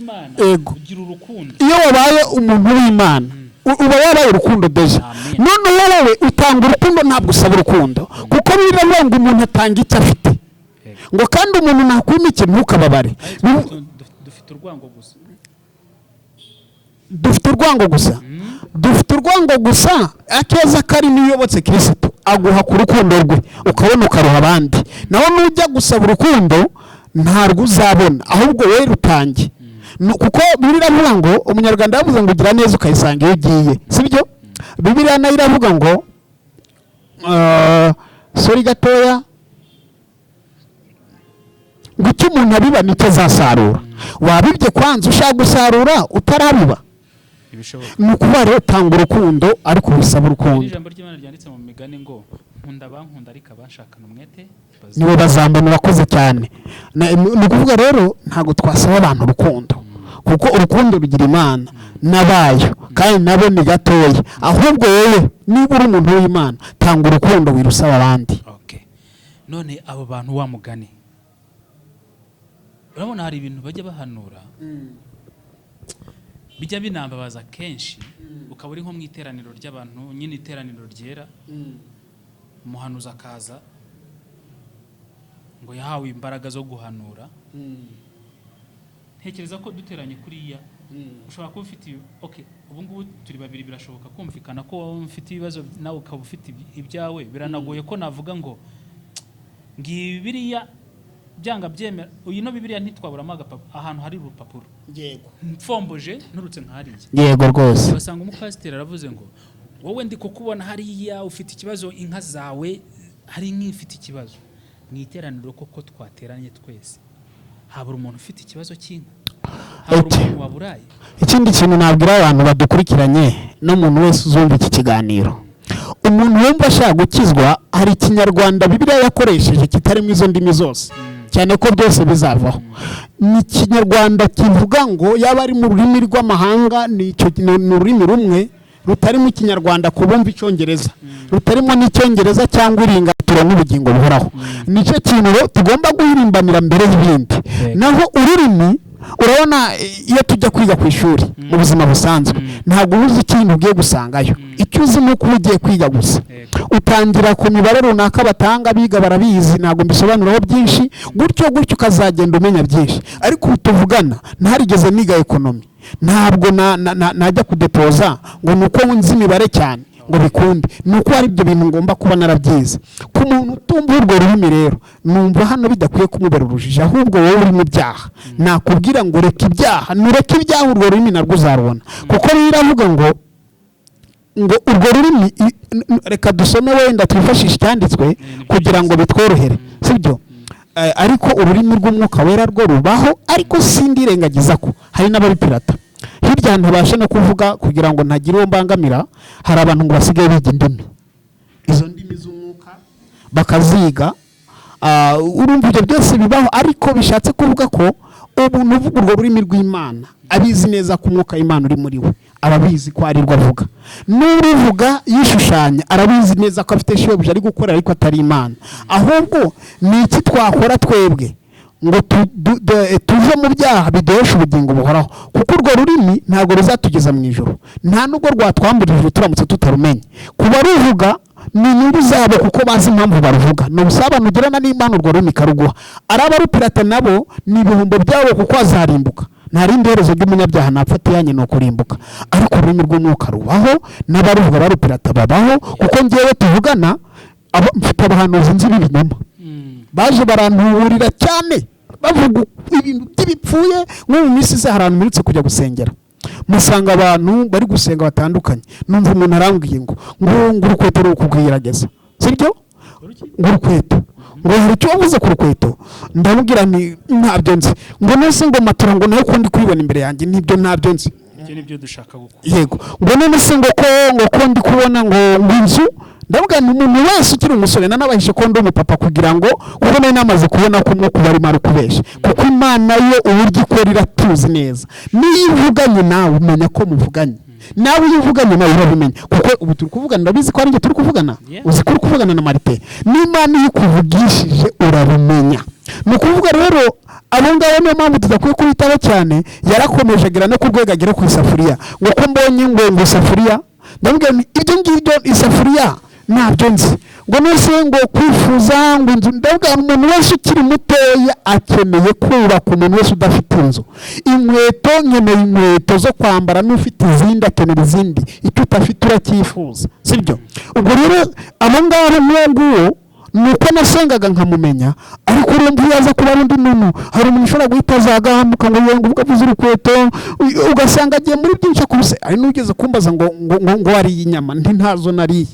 ugira urukundo, iyo wabaye umuntu w'Imana uba waraye urukundo deje. None wowe utanga urukundo, ntabwo usaba urukundo, kuko biravuga ngo umuntu atanga icyo afite, ngo kandi umuntu nakwimike ntukababare. Dufite urwango gusa. Dufite urwango gusa. Akeza kari niyobotse Kristo aguha ku rukundo rwe, ukabona ukaruha abandi. Naho nujya gusaba urukundo ntarwo uzabona, ahubwo we rutange. Kuko Bibiliya iravuga ngo, umunyarwanda yavuze ngo ugira neza ukayisanga iyo ugiye, sibyo? Bibiliya nayo iravuga ngo sori gatoya, ngo icyo umuntu abiba nicyo azasarura. Wabibye kwanza ushaka gusarura utarabiba. Ni ukuvuga rero tanga urukundo, ariko wisaba urukundo. Ijambo ry'Imana ryanditse mu migani ngo nkunda abankunda ariko abashakana umwete nibo bazambona. Urakoze cyane. Ni ukuvuga rero ntabwo twasaba abantu urukundo, kuko urukundo rugira Imana n'abayo, kandi nabo ni gatoya. Ahubwo wowe niba uri umuntu w'Imana, tanga urukundo wirusaba abandi. None abo bantu wa mugani, urabona hari ibintu bajya bahanura bijya binambabaza kenshi, ukaba uri nko mu iteraniro ry'abantu, nyine iteraniro ryera, umuhanuzi akaza ngo yahawe imbaraga zo guhanura. Ntekereza ko duteranye kuriya ushobora kuba ufite ubu ngubu turi babiri, birashoboka kumvikana ko wowe ufite ibibazo nawe ukaba ufite ibyawe. Biranagoye ko navuga ngo ngiye Bibiliya byanga byemera, no Bibiliya ntitwaburamo ahantu hari urupapuro. Mfomboje nturutse nk'hariya. Rwose basanga umupasiteri aravuze ngo wowe ndi kukubona hariya ufite ikibazo, inka zawe hari nk'ifite ikibazo. Mu iteraniro koko twateranye twese, habura umuntu ufite ikibazo cy'inka, habura umuntu waburaye. Ikindi kintu nabwira abantu badukurikiranye n'umuntu wese uzumva iki kiganiro, umuntu wumva ashaka gukizwa, hari Ikinyarwanda Bibiliya yakoresheje kitarimo izo ndimi zose, cyane ko byose bizavaho. Ni Ikinyarwanda kivuga ngo yaba ari mu rurimi rw'amahanga, ni ururimi rumwe rutarimo Ikinyarwanda ku bumva Icyongereza, rutarimo n'Icyongereza cyangwa iringatiro n'ubugingo buhoraho. Nicyo kintu tugomba guhirimbanira mbere y'ibindi. Naho ururimi, urabona iyo tujya kwiga ku ishuri mu buzima busanzwe, ntabwo uzi ikintu ugiye gusangayo. Icyo uzi ni uko ugiye kwiga gusa. Utangira ku mibare runaka batanga, biga barabizi, ntabwo mbisobanuraho byinshi, gutyo ukazagenda umenya byinshi. Ariko tuvugana ntarigeze niga ekonomi, ntabwo najya kudepoza ngo nuko nzi imibare cyane. ngo bikunde nuko ari byo bintu ngomba kuba narabyize ku muntu utumva urwo rurimi rero numva hano bidakwiye kumubera urujijo ahubwo wowe uri mu byaha nakubwira ngo reka ibyaha nureke ibyaha urwo rurimi narwo uzarubona kuko biravuga ngo urwo rurimi reka dusome wenda twifashishe icyanditswe kugira ngo bitworohere sibyo ariko ururimi rw'umwuka wera rwo rubaho ariko sindirengagiza ko hari n'ababipirata hirya ntibashe no kuvuga kugira ngo ntagire uwo mbangamira hari abantu ngo basigaye biga indimi izo ndimi z'umwuka bakaziga urumva ibyo byose bibaho ariko bishatse kuvuga ko umuntu uvuga urwo rurimi rw'Imana abizi neza ko umwuka w'Imana uri muri we ababizi ko ari rwo avuga n'uruvuga yishushanya arabizi neza ko afite shebuja ari gukora ariko atari Imana ahubwo ni iki twakora twebwe ngo tuve mu byaha biduhesha ubugingo buhoraho kuko urwo rurimi ntabwo ruzatugeza mu ijoro nta nubwo rwatwamburije turamutse tutarumenye kuba ruvuga ni inyungu zabo kuko bazi impamvu baruvuga ni ubusabane ugirana n'Imana urwo rurimi karuguha ari abarupirata nabo ni ibihombo byabo kuko azarimbuka nta rindi herezo ry'umunyabyaha napfatiyanye ni ukurimbuka ariko ururimi rw'umwuka rubaho n'abaruvuga barupirata babaho kuko ngewe tuvugana mfite abahanuzi nzi b'ibinyoma baje barantuburira cyane bavuga ibintu by'ibipfuye nko mu minsi ze hari ahantu mperutse kujya gusengera musanga abantu bari gusenga batandukanye numva umuntu arambwiye ngo urukweto ruri kugerageza sibyo ngo urukweto ngo hari icyo wavuze ku rukweto ndamubwira ntabyo nzi ngo nese ngo matora ngo nayo kundi kubibona imbere yanjye nibyo ntabyo nzi nibyo dushaka gukora yego ngo nese ngo ko ndi kubona ngo inzu ndavuga ni umuntu wese ukiri umusore nanabahishe ko ndi umupapa kugira ngo kubona namaze kubona ko umwuka bari mari kubesha kuko Imana yo uburyo ikora iratuzi neza niyo ivuganye nawe umenya ko muvuganye nawe iyo uvuganye nawe urabimenya kuko ubu turi kuvugana ndabizi ko ari njye turi kuvugana uzi ko uri kuvugana na Marite n'Imana iyo ikuvugishije urabimenya ni ukuvuga rero abo ngabo niyo mpamvu tudakwiye kubitaho cyane yarakomeje agira no ku rwego agera ku isafuriya ngo ko mbonye ngo isafuriya ndabwira ibyo ngibyo isafuriya ntabyo nzi ngo nose ngo kwifuza ngo inzu ndavuga umuntu wese ukiri mutoya akeneye kubaka umuntu wese udafite inzu inkweto nkeneye inkweto zo kwambara n'ufite izindi akenera izindi icyo utafite uracyifuza sibyo ubwo rero abo ngabo n'uwo nuko nasengaga nkamumenya ariko urumva iyo aza kuba undi muntu hari umuntu ushobora guhita azagahamuka ngo uvuga avuze urukweto ugasanga agiye muri byinshi akubise ari n'ugeze kumbaza ngo wariye inyama ntazo nariye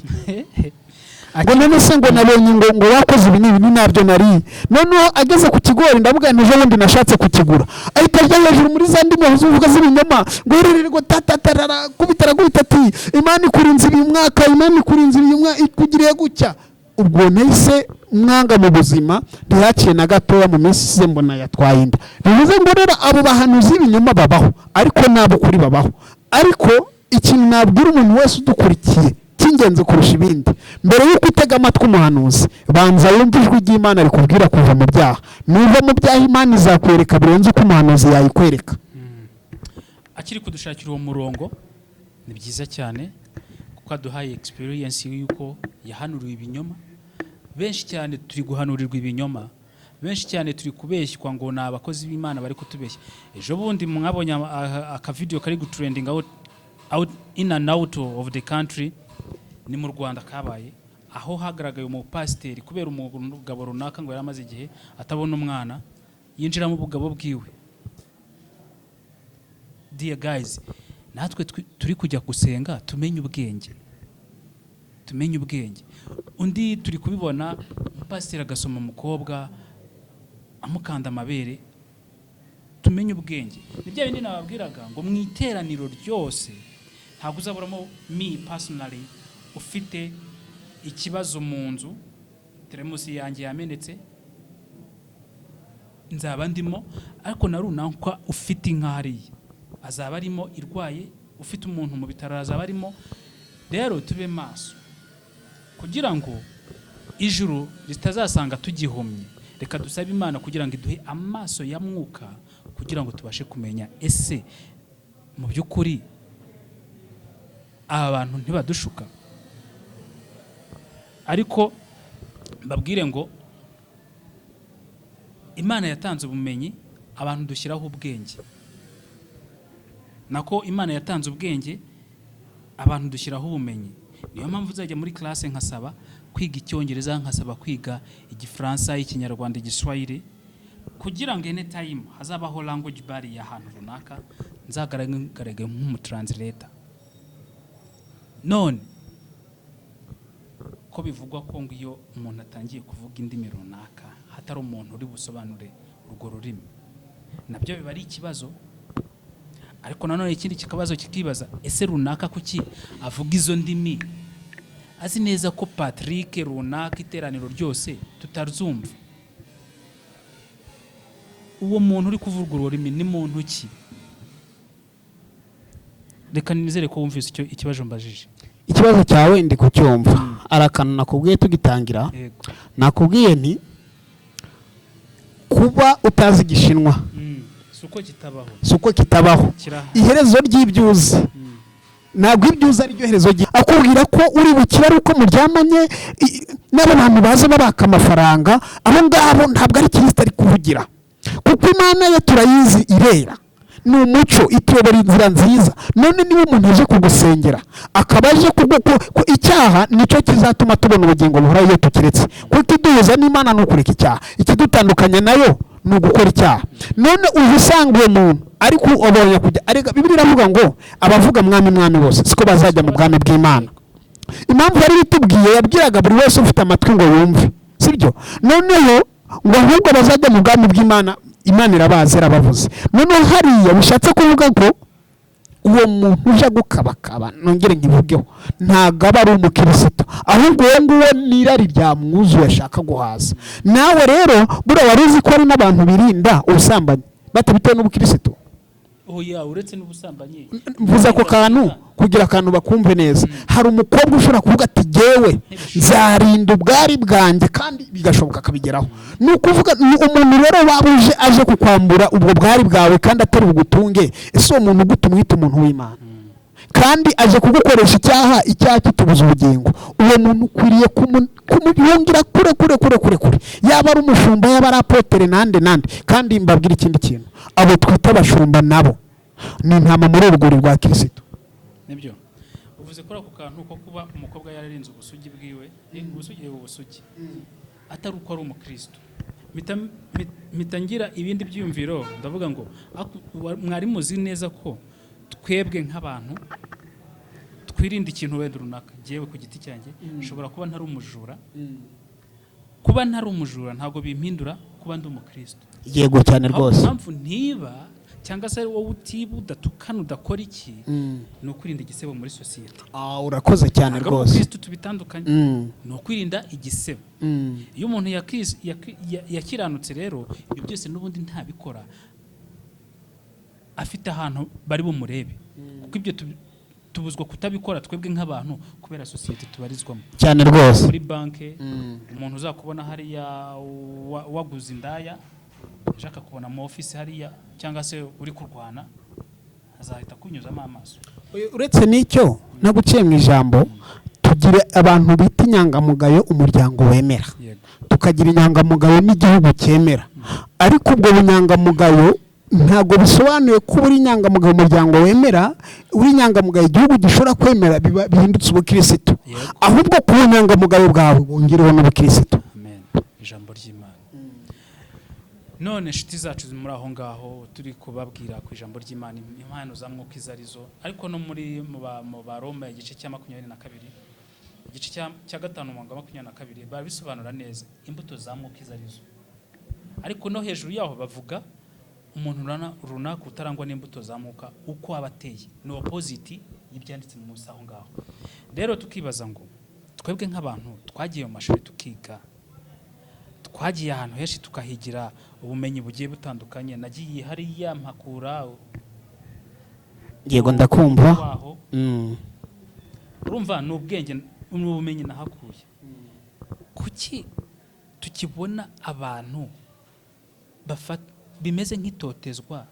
ngo none se ngo nabonye ngo wakoze ibi n'ibi ntabyo nariye noneho ageze ku kigori ndavuga ejo bundi nashatse kukigura ahita ajya hejuru muri za ndimi zivuga z'ibinyoma ngo rererego tatatarara kubitara guhita ati Imana ikurinze uyu mwaka Imana ikurinze uyu mwaka ikugiriye gutya ubwo nahise mwanga mu buzima ntiyaciye na gatoya mu minsi isize mbona yatwaye inda bivuze ngo rero abo bahanuzi b'ibinyoma babaho ariko nabo kuri babaho ariko ikintu nabwira umuntu wese udukurikiye cy'ingenzi kurusha ibindi mbere y'uko utega amatwi umuhanuzi banza wumve ijwi ry'Imana rikubwira kuva mu byaha nuva mu byaha Imana izakwereka birenze uko umuhanuzi yayikwereka akiri kudushakira uwo murongo ni byiza cyane kuko aduhaye experience y'uko yahanuriwe ibinyoma benshi cyane turi guhanurirwa ibinyoma benshi cyane turi kubeshywa ngo ni abakozi b'Imana bari kutubeshya ejo bundi mwabonye aka video kari gutrending out in and out of the country ni mu Rwanda kabaye aho hagaragaye umupasiteri kubera umugabo runaka ngo yaramaze igihe atabona umwana yinjira mu bugabo bwiwe. Dear guys, natwe turi kujya gusenga tumenye ubwenge, undi turi kubibona umupasiteri agasoma umukobwa amukanda amabere, tumenye ubwenge. Nibyo bindi nababwiraga ngo mu iteraniro ryose ntabwo uzaburamo me personally ufite ikibazo mu nzu, teremusi yanjye yamenetse nzaba ndimo, ariko na runaka ufite inka hariya azaba arimo irwaye, ufite umuntu mu bitaro azaba arimo. Rero tube maso kugira ngo ijuru ritazasanga tugihumye. Reka dusabe Imana kugira ngo iduhe amaso ya mwuka kugira ngo tubashe kumenya ese mu by'ukuri aba bantu ntibadushuka. Ariko mbabwire ngo Imana yatanze ubumenyi, abantu dushyiraho ubwenge. Nako Imana yatanze ubwenge, abantu dushyiraho ubumenyi. niyo mpamvu uzajya muri classe nkasaba kwiga icyongereza, nkasaba kwiga igifaransa, ikinyarwanda, igiswahili, kugira ngo anytime hazabaho language barrier ahantu runaka nzagaragare nk'umutranslator. None ko bivugwa ko ngo iyo umuntu atangiye kuvuga indimi runaka hatari umuntu uri busobanure urwo rurimi, nabyo biba ari ikibazo. Ariko nanone ikindi kikabazo kikibaza, ese runaka kuki avuga izo ndimi azi neza ko Patrick runaka iteraniro ryose tutarzumva? Uwo muntu uri kuvuga urwo rurimi ni muntu ki? Reka nizere ko wumvise icyo ikibazo mbajije. Ikibazo cyawe ndi kucyumva. Arakana nakubwiye tugitangira. Nakubwiye nti kuba utazi Igishinwa suko kitabaho. Iherezo ry'ibyuzi ntabwo ibyuzi ari ryo herezo akubwira ko uri bukira ari uko muryamanye n'abantu baza babaka amafaranga, abo ngabo ntabwo ari Kristo ari kuvugira, kuko Imana yo turayizi irera, ni umuco ituyobora inzira nziza. None niba umuntu aje kugusengera akaba aje ku icyaha, nicyo kizatuma tubona ubugingo buhoraho iyo tukiretse, kuko iduhuza n'Imana ni ukureka icyaha, ikidutandukanya nayo ni ugukora icyaha. None ubu usanga uwo muntu ariko ubonye kujya arega, Bibiliya iravuga ngo abavuga mwami bose siko bazajya mu bwami bw'Imana. Impamvu yari bitubwiye, yabwiraga buri wese ufite amatwi ngo yumve, sibyo? Noneho ngo ahubwo bazajya mu bwami bw'Imana, Imana irabazi, irabavuze. Noneho hariya bishatse kuvuga ko uwo muntu uje gukabakaba, nongere nkivugeho, ntabwo aba ari umukristo, ahubwo uwo nguwo n'irari ryamwuzuye ashaka guhaza. Nawe rero buriya wari uzi ko hari n'abantu birinda ubusambanyi batabitewe n'ubukristo? Oya, uretse n'ubusambanyi mvuza ko kantu kugira akantu bakumve neza. Hari umukobwa ushobora kuvuga ati jewe nzarinda ubwari bwanjye, kandi bigashoboka akabigeraho. Ni ukuvuga umuntu rero wabuje aje kukwambura ubwo bwari bwawe kandi atari bugutunge, ese uwo muntu gutumwita umuntu w'Imana kandi aje kugukoresha icyaha kitubuza ubugingo, uwo muntu ukwiriye kumuyungira kure, yaba ari umushumba, yaba ari apotere nande. Kandi mbabwira ikindi kintu, abo twita abashumba nabo ni intama muri urugori rwa Kristo. Nibyo uvuze ko ako kantu ko kuba umukobwa yararinze ubusugi bwiwe, ubusugi atari uko ari umukristo. Mitangira ibindi byumviro, ndavuga ngo mwari muzi neza ko twebwe nk'abantu twirinda ikintu wenda runaka. Jewe ku giti cyanjye nshobora kuba ntari umujura, kuba ntari umujura ntabwo bimpindura kuba ndi umukristo. Yego cyane rwose. Impamvu ntiba cyangwa se wowe utiba, udatukana, udakora iki, ni ukwirinda igisebo muri sosiyete. Urakoze cyane rwose. Kristo tubitandukanye, ni ukwirinda igisebo. Iyo umuntu yakiranutse rero, ibyo byose n'ubundi ntabikora afite ahantu bari bumurebe, kuko ibyo tubuzwa kutabikora twebwe nk'abantu kubera sosiyete tubarizwamo. Cyane rwose. Muri banke umuntu uzakubona hariya waguze indaya, ushaka kubona mu office hariya, cyangwa se uri kurwana, azahita kunyuzamo amaso. Uretse n'icyo naguciye mu ijambo, tugira abantu bita inyangamugayo umuryango wemera, tukagira inyangamugayo n'igihugu cyemera. Ariko ubwo bunyangamugayo ntabwo bisobanuye ko uri inyangamugayo umuryango wemera, uri inyangamugayo igihugu gishobora kwemera bihindutse ubukristo. Ahubwo ku bunyangamugayo bwawe bongereho n'ubukristo. Amen. Ijambo ry'Imana. None inshuti zacu muri aho ngaho turi kubabwira ku ijambo ry'Imana, impano za mwuka izarizo, ariko no muri mu Baroma igice cya 22 igice cya 5 umurongo wa 22 barabisobanura neza imbuto za mwuka izarizo. Ariko no hejuru yaho bavuga umuntu runaka utarangwa n'imbuto za mwuka uko abateye, no opposite y'ibyanditse mu musaho ngaho. Rero tukibaza ngo twebwe nk'abantu twagiye mu mashuri tukiga, twagiye ahantu henshi tukahigira ubumenyi bugiye butandukanye. Nagiye hariya mpakura. Yego ndakumva. Urumva n'ubwenge n'ubumenyi nahakuye. Kuki tukibona abantu bimeze nk'itotezwa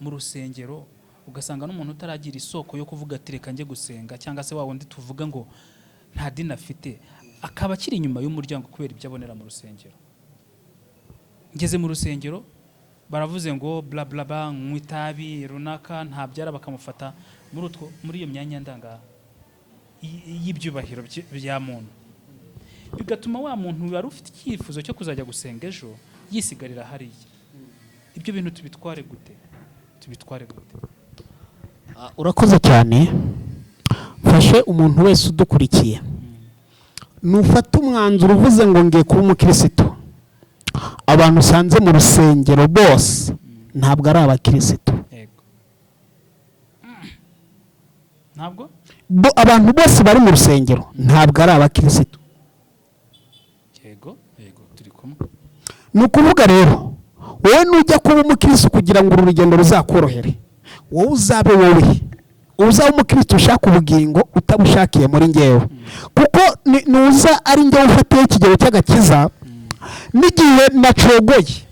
mu rusengero, ugasanga n'umuntu utaragira isoko yo kuvuga ati reka njye gusenga, cyangwa se wa wundi tuvuga ngo nta dini afite, akaba akiri inyuma y'umuryango kubera ibyo abonera mu rusengero. Ngeze mu rusengero baravuze ngo bla bla bla, nk'itabi runaka ntabyara, bakamufata muri iyo myanya ndanga y'ibyubahiro bya muntu, bigatuma wa muntu wari ufite icyifuzo cyo kuzajya gusenga ejo yisigarira hariya. Ibyo bintu tubitware gute? Urakoze cyane. Fashe umuntu wese udukurikiye, nufata umwanzuro uvuze ngo ngiye kuba umukristo, abantu usanze mu rusengero bose ntabwo ari abakristo. Ntabwo abantu bose bari mu rusengero ntabwo ari abakristo. Yego turi kumwe. Ni ukuvuga rero, wowe nujya kuba umukristo kugira ngo uru rugendo ruzakorohere, wowe uzabe wowe uzaba umukristo ushaka ubugingo utabushakiye muri ngewe, kuko nuza ari ngewe ufatiye ikigero cy'agakiza n'igihe nacogoye.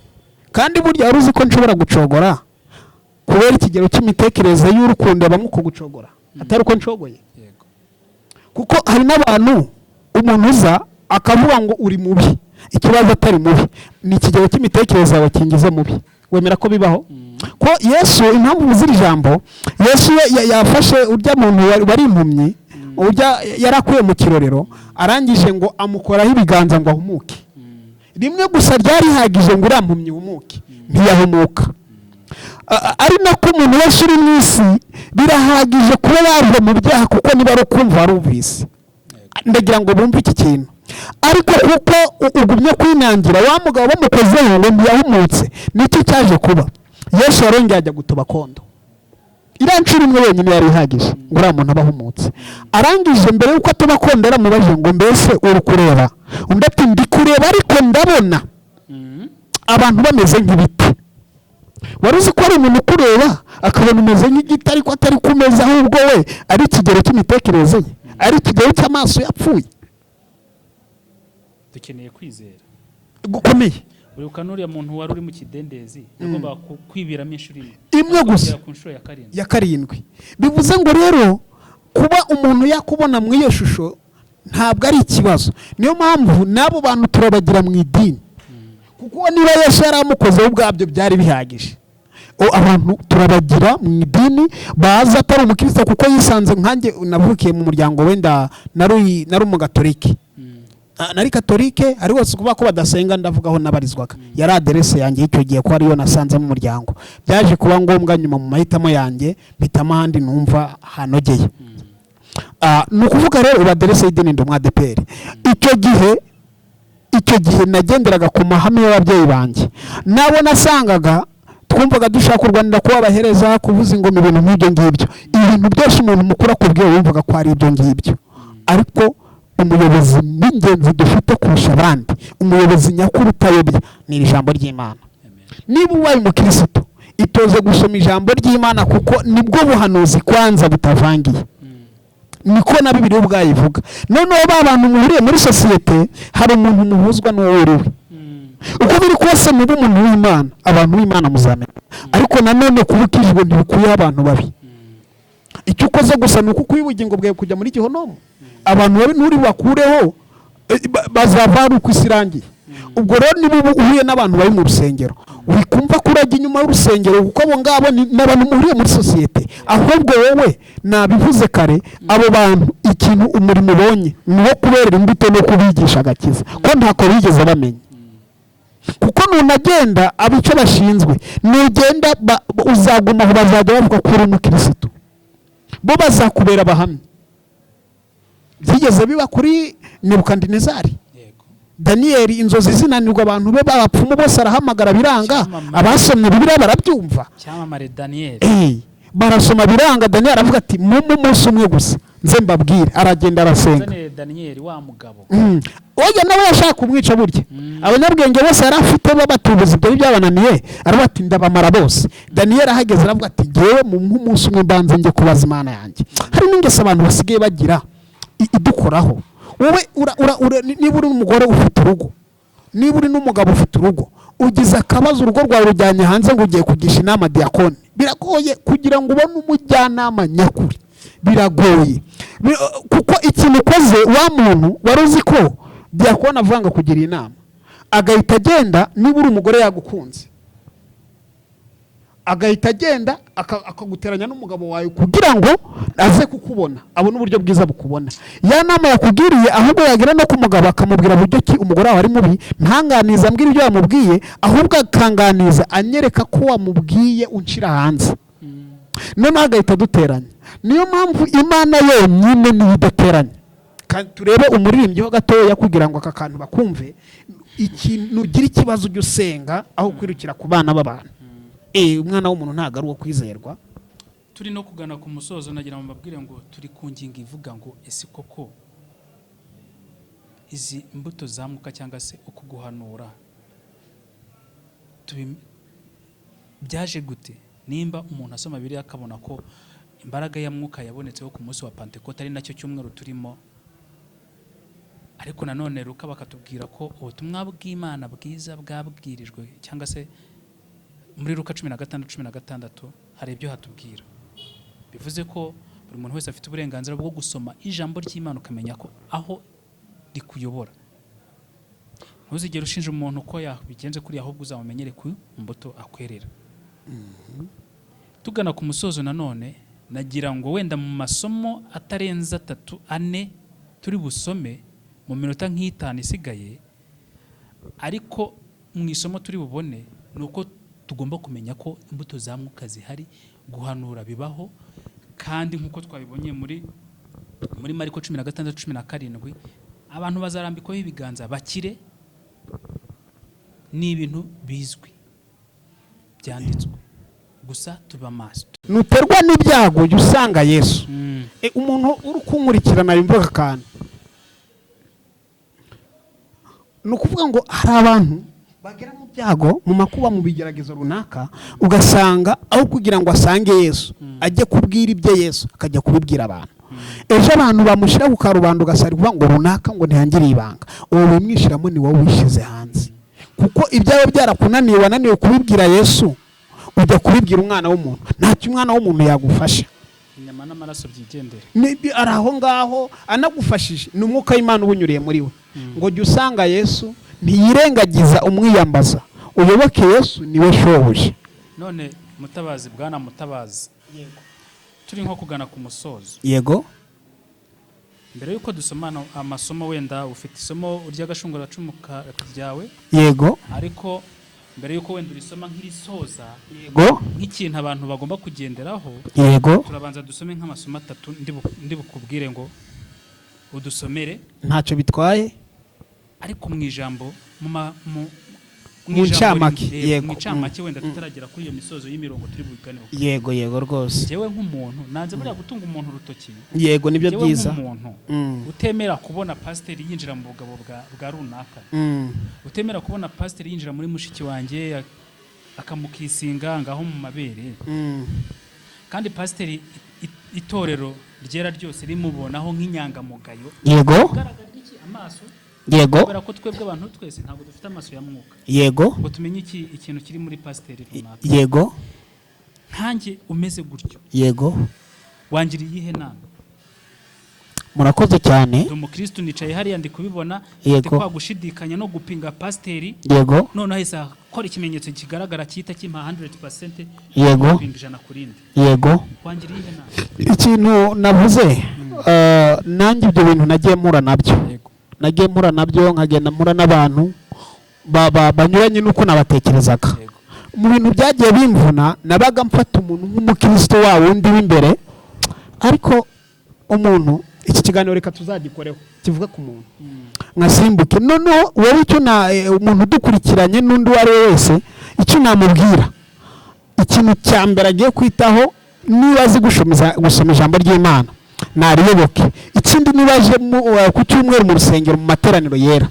Kandi burya wari uzi ko nshobora gucogora kubera ikigero cy'imitekerereze y'urukundo yabamo uko gucogora atari uko nshogoye. Kuko hari n'abantu umuntu uza akavuga ngo uri mubi, ikibazo atari mubi, ni ikigero cy'imitekerereze yawe kingize mubi. Wemera ko bibaho? Ko Yesu, impamvu uzira ijambo, Yesu yafashe urya muntu wari impumyi, urya yarakuye mu kirorero, arangije ngo amukoraho ibiganza ngo ahumuke. Rimwe gusa ryari hagije ngo urampumyi humuke, ntiyahumuka. Ari nako umuntu wese uri mu isi birahagije kuba yavuye mu byaha, kuko niba ari ukumva warumvise. Ndagira ngo bumve iki kintu. Ariko kuko ugumye kwinangira, wa mugabo bamukozeho ngo ntiyahumutse, nicyo cyaje kuba. Yesu yarongeye ajya gutoba kondo. Irancura imwe wenyine yari ihagije ngo uriya muntu abahumutse. Arangije mbere yuko atoba kondo aramubajije ngo mbese uri kureba? Undi ati ndi kureba ariko ndabona abantu bameze nk'ibiti. Wari uzi ko ari umuntu kureba akabona umeze nk'igiti ariko atari kumeza, ahubwo we ari ikigero cy'imitekerereze ye, ari ikigero cy'amaso yapfuye. Dukeneye kwizera gukomeye. Uribuka n'uriya muntu wari uri mu kidendezi yagomba kwibiramo inshuro imwe gusa ku nshuro ya karindwi. Bivuze ngo rero kuba umuntu yakubona mu iyo shusho ntabwo ari ikibazo. Niyo mpamvu n'abo bantu turabagira mu idini, kuko niba Yesu yaramukozeho ubwabyo byari bihagije. Abantu turabagira mu idini baza atari umukristo, kuko yisanze nkanjye navukiye mu muryango wenda nari umugatolike. Nari katolike, ari wose kuba ko badasenga ndavuga aho nabarizwaga. Yari aderese yanjye icyo gihe ko ariyo nasanze mu muryango. Byaje kuba ngombwa nyuma mu mahitamo yanjye mpitamo ahandi numva hanogeye. Ni ukuvuga rero uba aderese y'idini ndi umwadeperi. Icyo gihe nagenderaga ku mahame y'ababyeyi banjye. Nabo nasangaga twumvaga dushaka kurwanira kuba abahereza, kuvuza ingoma, ibintu nk'ibyo ngibyo. Ibintu byose umuntu mukuru akubwiye wumvaga ko ari ibyo ngibyo. Ariko umuyobozi n'ingenzi dufite kurusha abandi, umuyobozi nyakuri utayobya, ni ijambo ry'Imana. Niba ubaye umukristo, itoze gusoma ijambo ry'Imana, kuko nibwo buhanuzi kwanza butavangiye. Niko na Bibiliya ubwayo ivuga. Noneho ba bantu muhuriye muri sosiyete, hari umuntu muhuzwa n'uwo uriwe. Uko biri kose niba umuntu w'Imana, abantu b'Imana muzamenya. Ariko nanone kubukijwe ntibikuyeho abantu babi. Icyo ukoze gusa ni uko ukuye ubugingo bwawe kujya muri gihonomo. Abantu babi nturi bakureho bazava ari uko isi irangiye. Ubwo rero niba uhuye n'abantu bari mu rusengero, wikumva ko urajya inyuma y'urusengero, kuko abo ngabo n'abantu muhuriye muri sosiyete. Ahubwo wowe nabivuze kare, abo bantu ikintu umurimo ubonye ni uwo kuberera imbuto no kubigisha agakiza, ko ntako bigeze bamenya. Kuko nunagenda abico bashinzwe, nugenda uzaguma aho bazajya bavuga ko uri umukristo, bo bazakubera abahamya. Byigeze biba kuri Nebukadinezari. Daniyeli inzozi zinanirwa, abantu be babapfumu bose arahamagara biranga. Abasomye Bibiliya barabyumva. Cyamamare Daniyeli. Barasoma biranga. Daniyeli aravuga ati mu munsi umwe gusa nze mbabwire. Aragenda arasenga. Daniyeli wa mugabo. Oya nawe yashaka kumwica burya. Abanyabwenge bose yarafite babatubuza ibyo byabananiye. Aravuga ati ndabamara bose. Daniyeli ahageze aravuga ati ngewe mu munsi umwe mbanze nge kubaza Imana yanjye. Hari n'ingeso abantu basigaye bagira idukoraho. Wowe niba uri umugore ufite urugo, niba uri n'umugabo ufite urugo, ugize akabazo urugo rwawe rujyanye hanze ngo ugiye kugisha inama diyakoni, biragoye kugira ngo ubone umujyanama nyakuri. Biragoye kuko ikintu ukoze, wa muntu wari uzi ko diyakoni avanga kugira inama agahita agenda. Niba uri umugore yagukunze agahita agenda akaguteranya n'umugabo wawe kugira ngo aze kukubona, abone uburyo bwiza bukubona. Ya nama yakugiriye ahubwo yagira no kumugabo akamubwira buryo ki umugore wawe ari mubi, ntanganiza ambwira ibyo yamubwiye, ahubwo akanganiza anyereka ko wamubwiye uncira hanze. Noneho agahita duteranya. Niyo mpamvu Imana yonyine niyo idateranya. Turebe umuririmbyi ho gatoya kugira ngo aka kantu bakumve, ikintu ugira ikibazo ujye usenga aho kwirukira ku bana b'abantu. Umwana w'umuntu ntago ari uwo kwizerwa. Turi no kugana ku musozo, nagira ngo mbabwire ngo turi ku ngingo ivuga ngo ese koko izi imbuto zamuka cyangwa se uko guhanura byaje gute? Nimba umuntu asoma Bibiliya akabona ko imbaraga ya mwuka yabonetseho ku munsi wa Pentekote ari nacyo cyumweru turimo, ariko nanone Luka bakatubwira ko ubutumwa bw'Imana bwiza bwabwirijwe, cyangwa se muri Luka 16:16 hari ibyo hatubwira. Bivuze ko buri muntu wese afite uburenganzira bwo gusoma ijambo ry'Imana ukamenya ko aho rikuyobora. Ntuzigere ushinja umuntu ko yabigenze kuri, ahubwo uzamumenyere ku mbuto akwerera. Tugana ku musozo nanone, nagira ngo wenda mu masomo atarenza 3-4 turi busome mu minota nk'itanu isigaye, ariko mu isomo turi bubone nuko tugomba kumenya ko imbuto za mwuka zihari, guhanura bibaho, kandi nkuko twabibonye muri Mariko 16:17 abantu bazarambikwaho ibiganza bakire. Ni ibintu bizwi byanditswe, gusa tuba maso. Nuterwa n'ibyago ujye usanga Yesu. Umuntu uri kunkurikirana yumva kandi nukuvuga ngo hari abantu bagera mu byago, mu makuba, mu bigeragezo runaka, ugasanga aho kugira ngo asange Yesu ajye kubwira ibye Yesu akajya kubibwira abantu. Ejo abantu bamushira ku karubanda ugasari kuvuga ngo runaka ngo ntihangire ibanga, uwo wimwishiramo ni wowe wishize hanze, kuko ibyawe byarakunaniye, wananiwe kubibwira Yesu, ujya kubibwira umwana w'umuntu. Ntacyo umwana w'umuntu yagufasha, inyama n'amaraso byigendere. Ari aho ngaho anagufashije, ni umwuka w'Imana ubunyuriye muri we. Ngo jya usanga Yesu, ntiyirengagiza umwiyambaza, uyoboke Yesu niwe shobuja. None Mutabazi, Bwana Mutabazi, yego, turi nko kugana ku musozo. Yego. Mbere yuko dusomana amasomo, wenda ufite isomo ury'agashungura cumuka ryawe. Yego. Ariko mbere yuko wenda urisoma nk'irisoza, yego, nk'ikintu abantu bagomba kugenderaho, yego, turabanza dusome nk'amasomo 3 ndi bukubwire ngo udusomere. Ntacyo bitwaye, ariko mu ijambo mu ncamake. Yego, mu ncamake wenda tutaragera kuri iyo misozo y'imirongo turi buganeho. Yego, yego rwose. Jewe nk'umuntu nanze buriya gutunga umuntu rutoki. Yego, nibyo byiza. Jewe nk'umuntu utemera kubona pasiteri yinjira mu bugabo bwa runaka, utemera kubona pasiteri yinjira muri mushiki wanjye akamukisinga ngaho mu mabere, kandi pasiteri itorero ryera ryose rimubonaho nk'inyangamugayo. Yego. Amaso. Yego. Kubera ko twebwe abantu twese ntabwo dufite amaso ya mwuka. Yego. Ngo tumenye ikintu kiri muri pasiteri runaka. Yego. Nkanjye umeze gutyo. Yego. Wangiriye iyihe nama? Murakoze cyane. Ndi umukristo nicaye hariya ndi kubibona, ndi kwa gushidikanya no gupinga pasiteri. Yego. None ahise akora ikimenyetso kigaragara cyita kimpa 100%. Yego. Ijana ku rindi. Yego. Wangiriye iyihe nama? Ikintu navuze, nanjye ibyo bintu nagiye mpura nabyo. Nagiye mpura nabyo, nkagenda mpura n'abantu banyuranye nuko nabatekerezaga. Mu bintu byagiye bimvuna, nabaga mfata umuntu nk'umukristo wa wundi w'imbere, ariko umuntu, iki kiganiro reka tuzagikoreho kivuga ku muntu, nkasimbuke. Noneho wowe icyo umuntu udukurikiranye n'undi uwo ari we wese, icyo namubwira, ikintu cya mbere agiye kwitaho, niba azi gusoma ijambo ry'Imana nariyoboke. Ikindi nibaje ku cyumweru mu rusengero mu materaniro yera,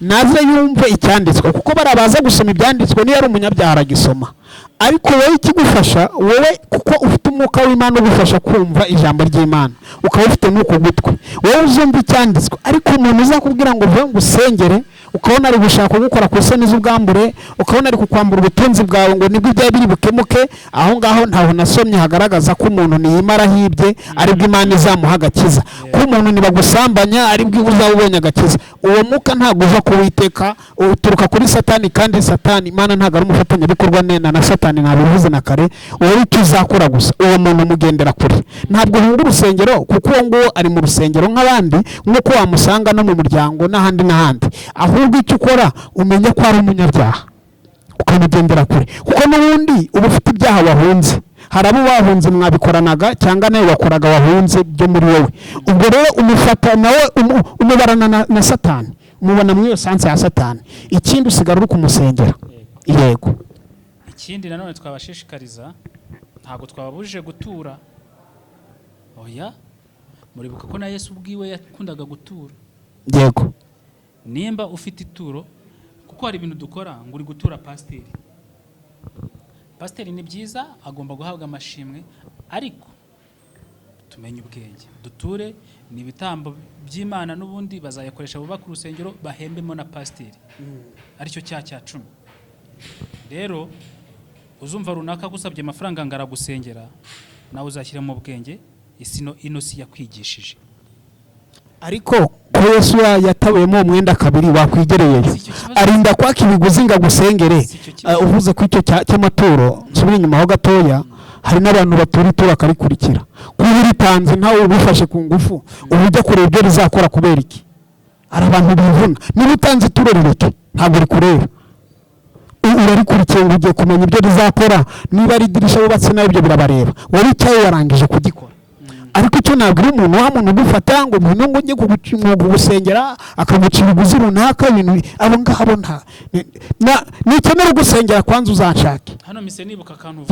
naze yumve icyanditswe, kuko barabaza gusoma ibyanditswe niyo ari umunyabyaha aragisoma. Ariko wowe ikigufasha, wowe kuko ufite umwuka w'Imana ugufasha kumva ijambo ry'Imana, ukaba ufite n'uko gutwi, wowe uzumva icyanditswe. Ariko umuntu uzakubwira ngo vuga ngo usengere, ukabona ari gushaka gukora ku isoni z'ubwambure, ukabona ari kukwambura ubutunzi bwawe ngo nibwo ibyawe biri bukemuke, aho ngaho ntaho nasomye hagaragaza ko umuntu niyimara hibye aribwo Imana izamuha agakiza, ko umuntu nibagusambanya aribwo uzaba ubonye agakiza. Uwo mwuka ntabwo uva ku Uwiteka, uturuka kuri Satani, kandi Satani Imana ntabwo ari umufatanyabikorwa na Satani, nabivuze na kare. Wowe icyo uzakora gusa uwo muntu mugendera kure, ntabwo uhunga urusengero kuko uwo nguwo ari mu rusengero nk'abandi, nk'uko wamusanga no mu muryango n'ahandi n'ahandi. Ahubwo icyo ukora umenye ko ari umunyabyaha ukamugendera kure, kuko n'ubundi uba ufite ibyaha wahunze. Hari abo wahunze mwabikoranaga cyangwa nawe wakoraga wahunze byo muri wowe. Ubwo rero umufata nawe umubarana na Satani, umubona muri iyo sanse ya Satani. Ikindi usigara uri kumusengera. Yego. Ikindi nanone twabashishikariza, ntabwo twababujije gutura. Oya, muribuka ko na Yesu ubwiwe yakundaga gutura. Yego. Nimba ufite ituro, kuko hari ibintu dukora ngo uri gutura pasiteri. Pasiteri ni byiza, agomba guhabwa amashimwe, ariko tumenye ubwenge, duture ni ibitambo by'Imana, n'ubundi bazayakoresha bubaka urusengero, bahembemo na pasiteri, aricyo cya 10. Rero uzumva runaka gusabye amafaranga ngara gusengera, nawe uzashyiramo ubwenge, ino si yakwigishije. Ariko ko Yesu yatabuyemo umwenda kabiri wakwigereye, arinda kwaka ibiguzi ngo agusengere. Uvuze ku icyo cy'amaturo, nsubira inyuma ho gatoya, hari n'abantu batura ituro akarikurikira. Kuba uritanze ntawe ubifashe ku ngufu, ubu ujya kureba ibyo rizakora kubera iki? Hari abantu bivuna, niba utanze ituro rireke ntabwo uri kureba, urarikurikiye ngo ugiye kumenya ibyo rizakora. Niba ari idirisha wubatse nawe ibyo birabareba, wowe icyawe warangije kugikora. Ariko icyo ntabwo uri umuntu wa muntu ugufata ngo umuntu ngo ujye kugusengera akaguca ibiguzi runaka, ibintu abo ngabo nikenera gusengera kwanza uzanshake. Hano mise nibuka akantu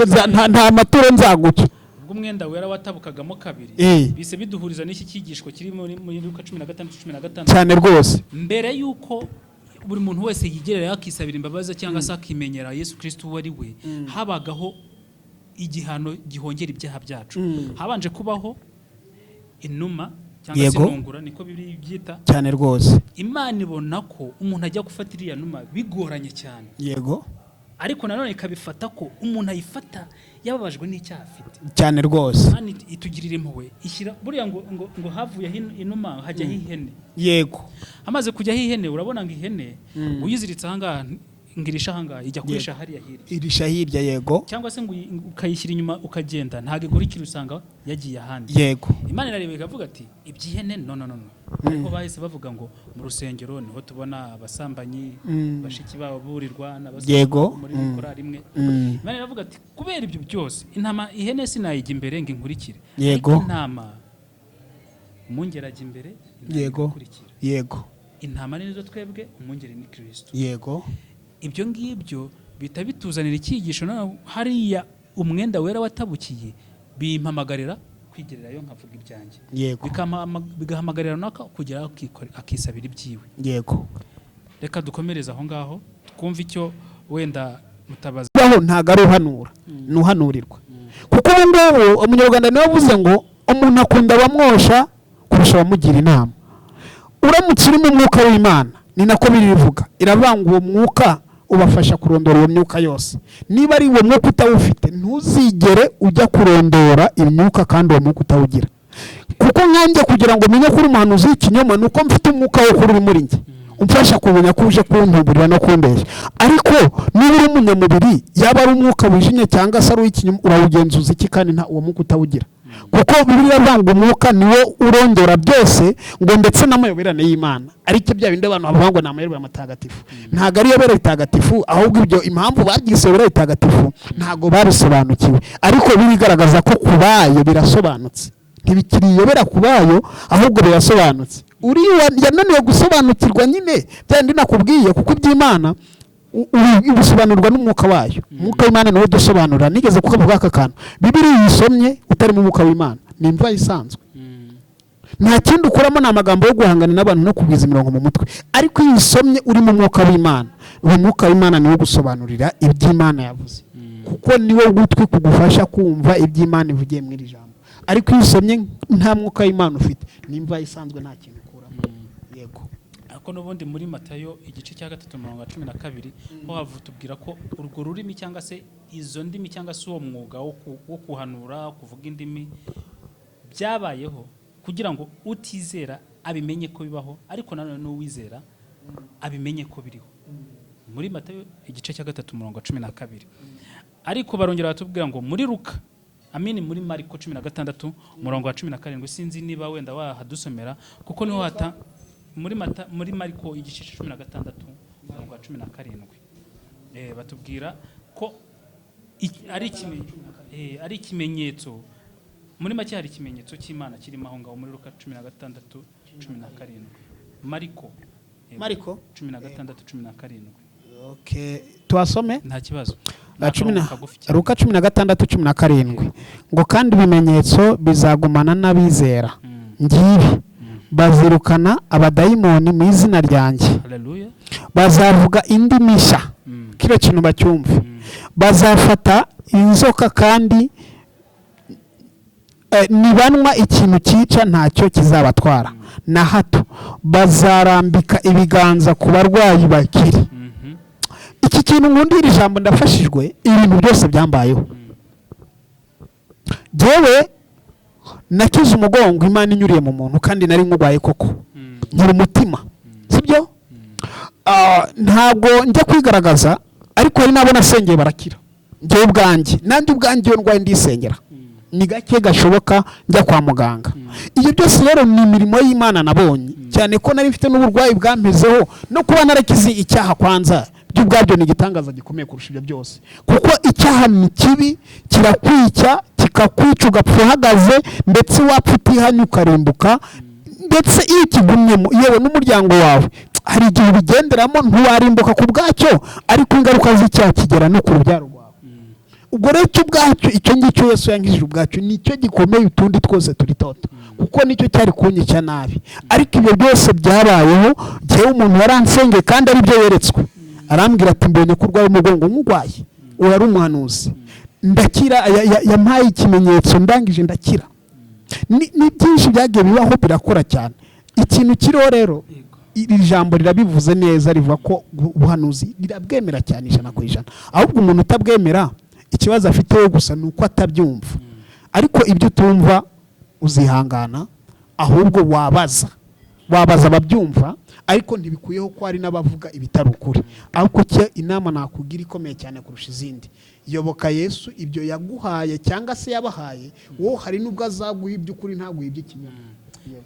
nta maturo nzaguca. Ubwo umwenda wera watabukagamo kabiri, bise biduhuriza n'iki cyigisho kiri muri Luka 16:15 cyane rwose. Mbere yuko buri muntu wese yigerera yakisabira imbabazi cyangwa se akimenyera Yesu Kristo wari we, habagaho igihano gihongera ibyaha byacu. Habanje kubaho inuma cyangwa se intungura, niko Bibiliya byita cyane rwose. Imana ibona ko umuntu ajya gufata iriya numa bigoranye cyane. Yego. Ariko nanone ikabifata ko umuntu ayifata yababajwe n'icyaha afite cyane rwose. Imana itugirira impuhwe, ishyira buriya ngo havuye inuma hajyaho ihene. Yego. Amaze kujyaho ihene, urabona ngo ihene uyiziritse ahangaha ngirisha hanga ijya kurisha hariya hirya, irisha hirya. Yego. Cyangwa se ngo ukayishyira inyuma ukagenda, ntago igurikira usanga yagiye ahandi. Yego. Imana irareba ikavuga ati ibyihene no. Ariko bahise bavuga ngo mu rusengero niho tubona abasambanyi bashiki babo burirwa n'abasaba muri mikora rimwe. Imana iravuga ati kubera ibyo byose intama ihene sinayijya imbere ngo inkurikire. Yego. Intama umungeraje imbere. Yego. Yego. Intama nizo twebwe, umungere ni Kristo. Yego. Ibyo ngibyo bita bituzanira icyigisho, na hariya umwenda wera watabukiye bimpamagarira kwigererayo nkavuga ibyanjye. Yego. Bigahamagarira naka kugera akisabira ibyiwe. Yego. Reka dukomereza aho ngaho twumva icyo wenda mutabaza. Aho ntago ari uhanura, nuhanurirwa. Kuko ubu ngubu umunyarwanda niwe avuze ngo umuntu akunda abamwosha kurusha abamugira inama. Uramutse uri mu mwuka w'Imana, ni nako birivuga, iravanga uwo mwuka ubafasha kurondora uwo myuka yose. Niba ari uwo mwuka utawufite, ntuzigere ujya kurondora imyuka kandi uwo mwuka utawugira. Kuko nkanjye kugira ngo menye kuri umuhanuzi w'ikinyoma, nuko mfite umwuka wo kuri muri njye umfasha kumenya ko uje kuntuburira no kumbeshya. Ariko niba uri umunyamubiri, yaba ari umwuka wijimye cyangwa se ari uw'ikinyoma, urawugenzuza iki kandi nta uwo mwuka utawugira? Kuko Bibiliya ivanga umwuka niwo urondora byose, ngo ndetse n'amayoberane y'Imana. Ariko bya bindi abantu bavuga ngo n'amayoberane y'amatagatifu, ntago ari yobera itagatifu, ahubwo ibyo impamvu bagisobera itagatifu ntago barisobanukiwe. Ariko birigaragaza ko kubayo birasobanutse, ntibikiriyobera kubayo, ahubwo birasobanutse. Uriya yananiwe gusobanukirwa nyine byandi nakubwiye, kuko iby'Imana ubisobanurwa n'umwuka wayo. Umwuka w'Imana niwo dusobanura. Nigeze kukavuga aka kantu, Bibiliya yisomye utari mu mwuka w'Imana ni imva isanzwe. Nta kindi ukuramo, ni amagambo yo guhangana n'abantu no kubwiza imirongo mu mutwe. Ariko iyo usomye uri mu mwuka w'Imana, uwo mwuka w'Imana niwo gusobanurira iby'Imana yavuze, kuko niwo gutwi kugufasha kumva iby'Imana ivugiye muri iri jambo. Ariko iyo usomye nta mwuka w'Imana ufite, ni imva isanzwe, nta kintu ukuramo. Yego. ako n'ubundi muri Matayo igice cya 3:12 ho havutubwira ko urwo rurimi cyangwa se izo ndimi cyangwa se uwo mwuga wo kuhanura kuvuga indimi byabayeho kugira ngo utizera abimenye ko bibaho, ariko nanone n'uwizera abimenye ko biriho. Muri Matayo igice cya 3:12. Ariko barongera batubwira ngo muri Luka muri Mariko 16:17 sinzi niba wenda wahadusomera kuko niho hata muri Mariko igice 16:17 batubwira ko ari ikimenyetso. Muri make hari ikimenyetso cy'Imana kirimo aho ngaho muri Luka 16:17. Mariko 16:17. Okay, tuasome nta kibazo. Luka 16:17 ngo kandi ibimenyetso bizagumana n'abizera ngibi bazirukana abadayimoni mu izina ryanjye. Haleluya. Bazavuga indimi nshya. Kiro kintu bacyumve. Bazafata inzoka kandi nibanwa ikintu cyica ntacyo kizabatwara na hato. Bazarambika ibiganza ku barwayi bakiri. Iki kintu nkundira ijambo ndafashijwe, ibintu byose byambayeho. Jewe nakize umugongo Imana inyuriye mu muntu kandi nari nkugwaye koko. Nyiri umutima. Sibyo? Ntabwo njya kwigaragaza, ariko hari nabo nasengeye barakira. Njye ubwanjye nandi ubwanjye ndwaye ndisengera. Ni gake gashoboka njya kwa muganga. Iyo byose rero ni imirimo y'Imana nabonye, cyane ko nari mfite n'uburwayi bwampezeho no kuba narakize icyaha kwanza. By'ubwabyo ni igitangaza gikomeye kurusha ibyo byose, kuko icyaha ni kibi, kirakwica, kikakwica ugapfa uhagaze, ndetse wapfa utihanye ukarimbuka, ndetse iyo kigumyemo yewe n'umuryango wawe hari igihe ubigenderamo ntiwarimbuka ku bwacyo, ariko ingaruka z'icyaha kigera no ku rubyaro rwawe. Ubwo rero ubwacyo icyo ngicyo Yesu yankijije ubwacyo nicyo gikomeye utundi twose turi toto, kuko nicyo cyari kunyica nabi. Ariko ibyo byose byabayeho, jewe umuntu waransengeye kandi ari byo yeretswe. Arambwira ati mbonye ko urwaye umugongo nk'ugwaye, wari umuhanuzi, ndakira. Yampaye ikimenyetso ndangije ndakira. Ni byinshi byagiye bibaho birakora cyane. Ikintu kiriho rero iri jambo rirabivuze neza, rivuga ko ubuhanuzi rirabwemera cyane 100%. Ahubwo umuntu utabwemera ikibazo afite we gusa nuko atabyumva. Ariko ibyo utumva uzihangana, ahubwo wabaza ababyumva, ariko ntibikuyeho ko hari n'abavuga ibitari ukuri. Ahubwo cye inama nakugira ikomeye cyane kurusha izindi, yoboka Yesu, ibyo yaguhaye cyangwa se yabahaye wo hari nubwo azaguha iby'ukuri ntaguha iby'ikinyoma.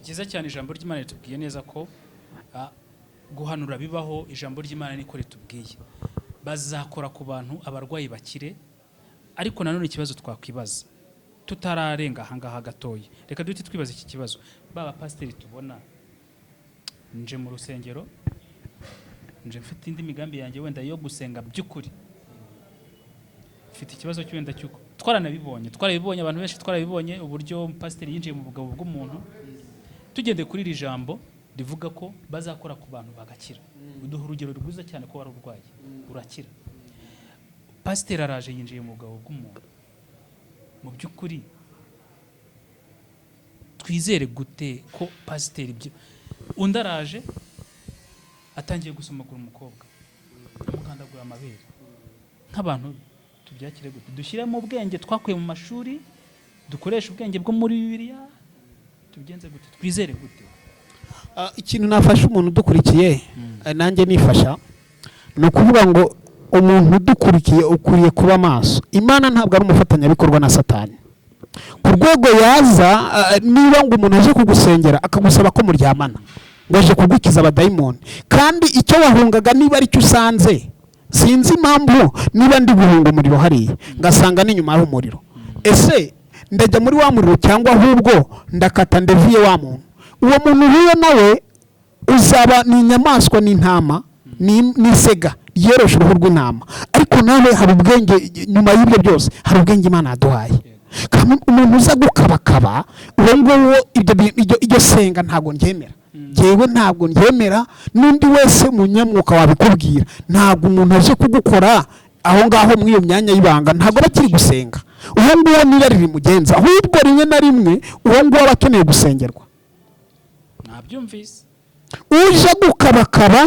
Byiza cyane ijambo ry'Imana ritubwiye neza ko guhanura bibaho. Ijambo ry'Imana niko ritubwiye bazakora ku bantu abarwayi bakire. Ariko nanone ikibazo twakwibaza tutararenga ahangaha gatoya, reka duhite twibaza iki kibazo. Baba pasiteri tubona nje mu rusengero, nje mfite indi migambi yanjye wenda yo gusenga by'ukuri, mfite ikibazo cy'wenda cyuko twarabibonye abantu benshi twarabibonye uburyo pasiteri yinjiye mu bugabo bw'umuntu. Tugende kuri iri jambo rivuga ko bazakora ku bantu bagakira. Uduha urugero rwiza cyane ko wari urwaye urakira. Pasiteri araje yinjiye mu bugabo bw'umuntu, mu by'ukuri twizere gute ko pasiteri undi araje atangiye gusomagura umukobwa, amukandagura amabere? Nk'abantu tubyakire gute? Dushyire mu bwenge twakuye mu mashuri, dukoresha ubwenge bwo muri Bibiliya, tubigenze gute? Twizere gute? Ikintu nafasha umuntu udukurikiye nanjye nifasha, ni ukuvuga ngo umuntu udukurikiye ukuriye kuba maso. Imana ntabwo ari umufatanyabikorwa na Satani. Ku rwego yaza niba ngo umuntu aje kugusengera akagusaba ko muryamana, ngo aje kugukiza abadayimoni, kandi icyo wahungaga niba ari cyo usanze, sinzi impamvu niba ndi guhunga umuriro hariya ngasanga n'inyuma y'aho umuriro, ese ndajya muri wa muriro cyangwa ahubwo ndakata ndeviye wa muntu? Uwo muntu uriyo nawe uzaba ni inyamaswa, n'intama, n'isega yorosha uruhu rw'intama. Ariko nawe hari ubwenge nyuma y'ibyo byose, hari ubwenge Imana yaduhaye. Umuntu uza gukabakaba uwo nguwo iryo senga ntabwo ndyemera. Jewe ntabwo ndyemera, n'undi wese munyamwuka wabikubwira. Ntabwo umuntu aje kugukora aho ngaho mu iyo myanya y'ibanga ntabwo bakiri gusenga. Uwo nguwo nirari rimugenza, ahubwo rimwe na rimwe uwo nguwo abakeneye gusengerwa. Nabyumvise. uje gukabakaba